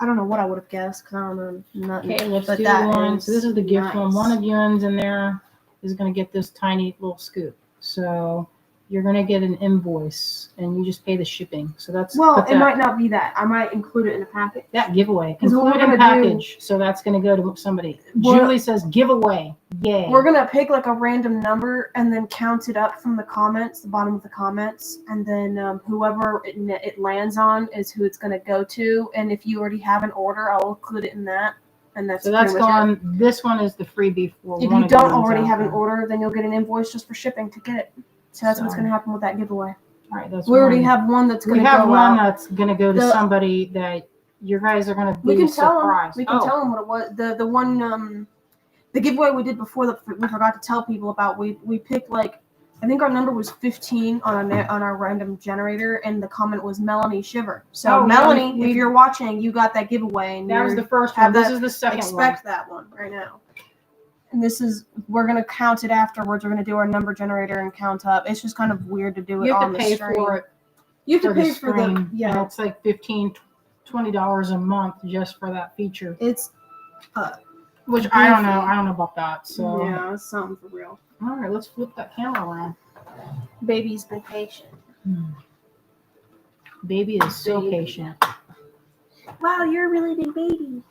I don't know what I would have guessed because I don't know nothing. Okay, let's But do that one. is So this is the gift one. nice. One of you ends in there is going to get this tiny little scoop. So you're going to get an invoice, and you just pay the shipping. So that's Well, put it that, might not be that. I might include it in a packet. that giveaway. 'Cause what Include we're in gonna do- package. So that's going to go to somebody. We're- Julie says giveaway. Yay. We're gonna pick like a random number and then count it up from the comments, the bottom of the comments, and then whoever it lands on is who it's gonna go to. And if you already have an order, I'll include it in that. And that's So that's pretty much gone. it. This one is the freebie for If one you of the don't ones already out have an there. order, then you'll get an invoice just for shipping to get it. So that's what's So- gonna happen with that giveaway. All right, that's We already one. have one that's We gonna have go one out. that's going to go to The- somebody that you guys are going to We be can tell them. surprised. We can tell them what it was. The one the giveaway we did before that we forgot to tell people about. We picked like I think our number was 15 on our random generator, and the comment was Melanie Shiver. So Oh, yeah, Melanie, we- if you're watching, you got that giveaway, and That was you're- the first have one. This that- is the second expect that one right now. And this is we're gonna count it afterwards. We're gonna do our number generator and count up. It's just kind of weird to do one. it You have on to the pay stream. for it. You have to for pay the for the stream, yeah. and it's like $15, $20 a month just for that feature. It's Which I don't know. goofy. I don't know about that. So yeah, it's something for real. all right, let's flip that camera around. Baby's been patient. Baby is so Baby. patient. Wow, you're a really big baby.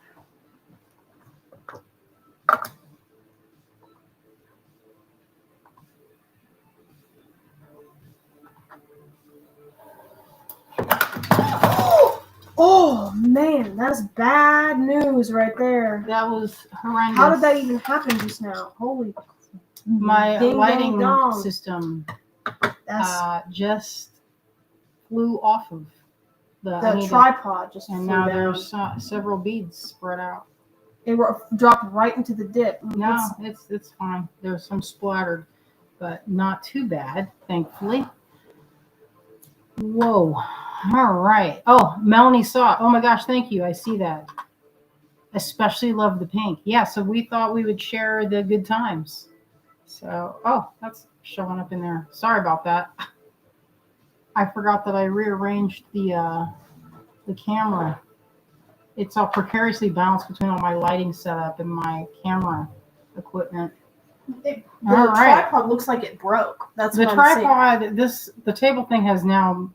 Oh man, that's bad news right there. That was horrendous. How did that even happen just now? Holy My ding, lighting dong, dong. system That's just flew off of I the need to- tripod just and flew now down. there's several beads spread out. They were dropped right into the dip. No, it's fine. There's some splattered, but not too bad, thankfully. Whoa. All right. Oh, Melanie saw it. Oh my gosh, thank you. I see that. Especially love the pink. Yeah, so we thought we would share the good times. So, oh, that's showing up in there. Sorry about that. I forgot that I rearranged the camera. It's all precariously balanced between all my lighting setup and my camera equipment. The All right. tripod looks like it broke. That's The what I'm saying. tripod, the table thing has now,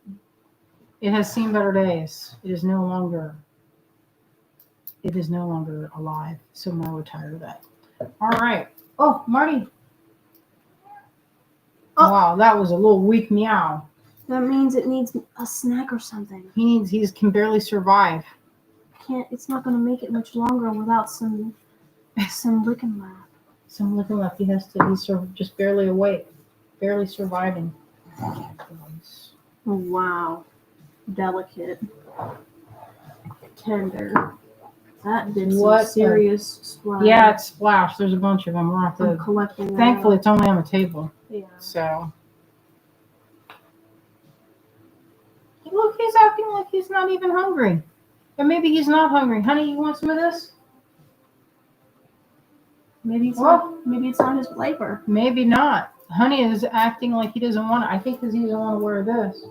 it has seen better days. It is no longer alive. So now we're tired of that. All right. Oh, Marty. Oh. Wow, that was a little weak meow. That means it needs a snack or something. He can barely survive. It's not gonna make it much longer without some licking lap. Some looking like he's just barely awake, barely surviving. Oh, wow. Delicate. Tender. That did What some serious splash. Yeah, it's splashed. There's a bunch of them. We'll have I'm to. collecting that. Thankfully, it's only on the table. Yeah. So. Look, he's acting like he's not even hungry. Or maybe he's not hungry. Honey, you want some of this? Maybe it's not his flavor. Maybe not. Honey is acting like he doesn't want it. I think because he doesn't want to wear this.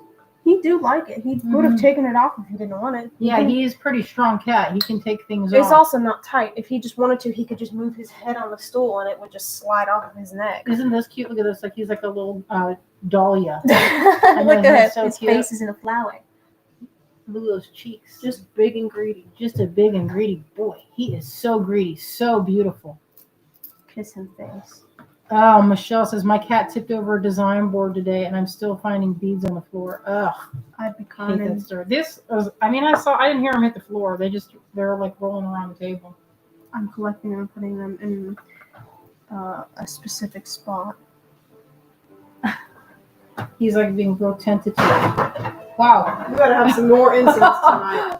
He do like it. He would have taken it off if he didn't want it. Yeah, he's a pretty strong cat. He can take things It's off. also not tight. If he just wanted to, he could just move his head on the stool and it would just slide off of his neck. Isn't this cute? Look at this. Like he's like a little dahlia. Look know, at he's so his cute. face is in a flower. Look at those cheeks. Just big and greedy. Just a big and greedy boy. He is so greedy, so beautiful. Kiss him face. Oh, Michelle says, my cat tipped over a design board today and I'm still finding beads on the floor. Ugh. I'd be I hate that kind. story. This was, I didn't hear them hit the floor. They're like rolling around the table. I'm collecting them and putting them in a specific spot. He's like being real tentative. Wow. We gotta have some more incense tonight.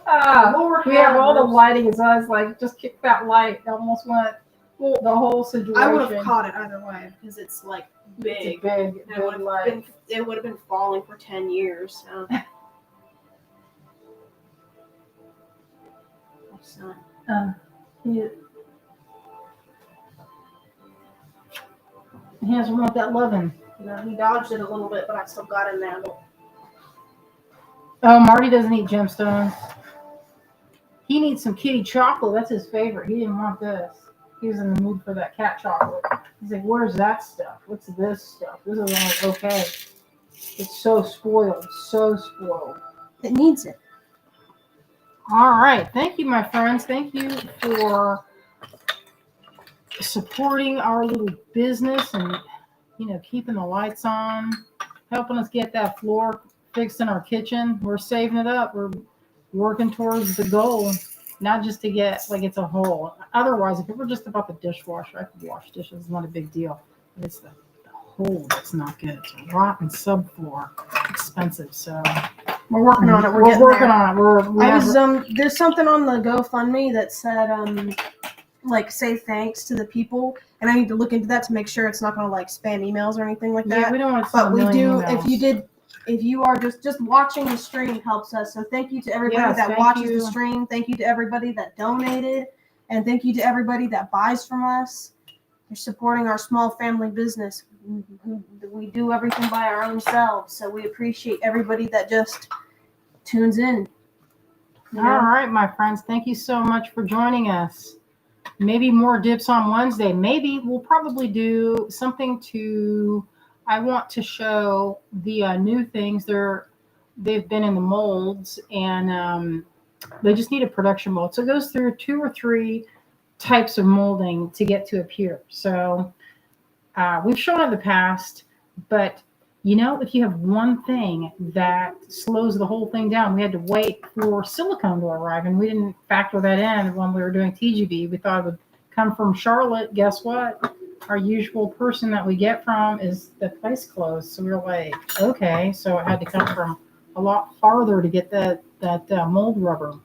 We have all the lighting, so I was like, just kick that light. It almost went the whole situation. I would have caught it either way because it's like It's big. a big light. It would have been falling for 10 years. So. My son. He doesn't want that loving. You know, he dodged it a little bit, but I still got him there. Oh, Marty doesn't eat gemstones. He needs some kitty chocolate. That's his favorite. He didn't want this. He was in the mood for that cat chocolate. He's like, where's that stuff? What's this stuff? This is only okay. It's so spoiled. So spoiled. It needs it. All right. Thank you, my friends. Thank you for supporting our little business and, keeping the lights on, helping us get that floor fixed in our kitchen. We're saving it up. We're working towards the goal, not just to get like it's a hole. Otherwise, if it were just about the dishwasher, I could wash dishes. It's not a big deal. But it's the hole that's not good. It's a rotten subfloor, expensive. So we're working on it. We're working on it. There's something on the GoFundMe that said like say thanks to the people, and I need to look into that to make sure it's not going to like spam emails or anything like that. Yeah, we don't want to. But we do. Emails. If you are just watching the stream helps us. So thank you to everybody that watches the stream. Thank you to everybody that donated, and thank you to everybody that buys from us. You're supporting our small family business. We do everything by our own selves, so we appreciate everybody that just tunes in. All right, my friends. Thank you so much for joining us. Maybe more dips on Wednesday. Maybe we'll probably do something I want to show the new things. They've been in the molds, and they just need a production mold. So it goes through 2 or 3 types of molding to get to appear. So we've shown it in the past, but if you have one thing that slows the whole thing down, we had to wait for silicone to arrive, and we didn't factor that in when we were doing TGB. We thought it would come from Charlotte. Guess what? Our usual person that we get from is the place closed. So we were like, okay, so it had to come from a lot farther to get that mold rubber.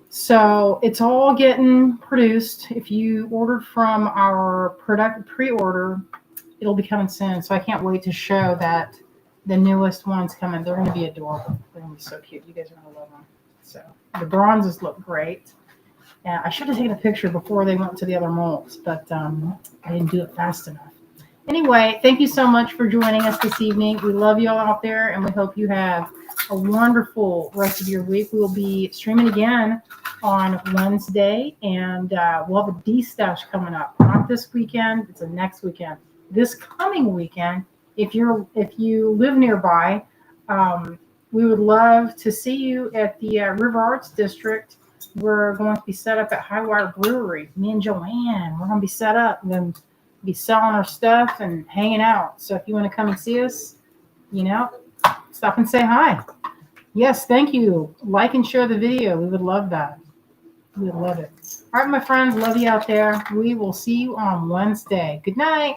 So it's all getting produced. If you ordered from our pre-order, it'll be coming soon. So I can't wait to show that the newest ones coming. They're going to be adorable. They're going to be so cute. You guys are going to love them. So the bronzes look great. And I should have taken a picture before they went to the other molds, but I didn't do it fast enough. Anyway, thank you so much for joining us this evening. We love you all out there, and we hope you have a wonderful rest of your week. We will be streaming again on Wednesday, and we'll have a D-Stash coming up. Not this weekend. It's the next weekend. This coming weekend, if you live nearby, we would love to see you at the River Arts District. We're going to be set up at Highwire Brewery. Me and Joanne, we're going to be set up and then be selling our stuff and hanging out. So if you want to come and see us, stop and say hi. Yes, thank you. Like and share the video. We would love that. We would love it. All right, my friends, love you out there. We will see you on Wednesday. Good night.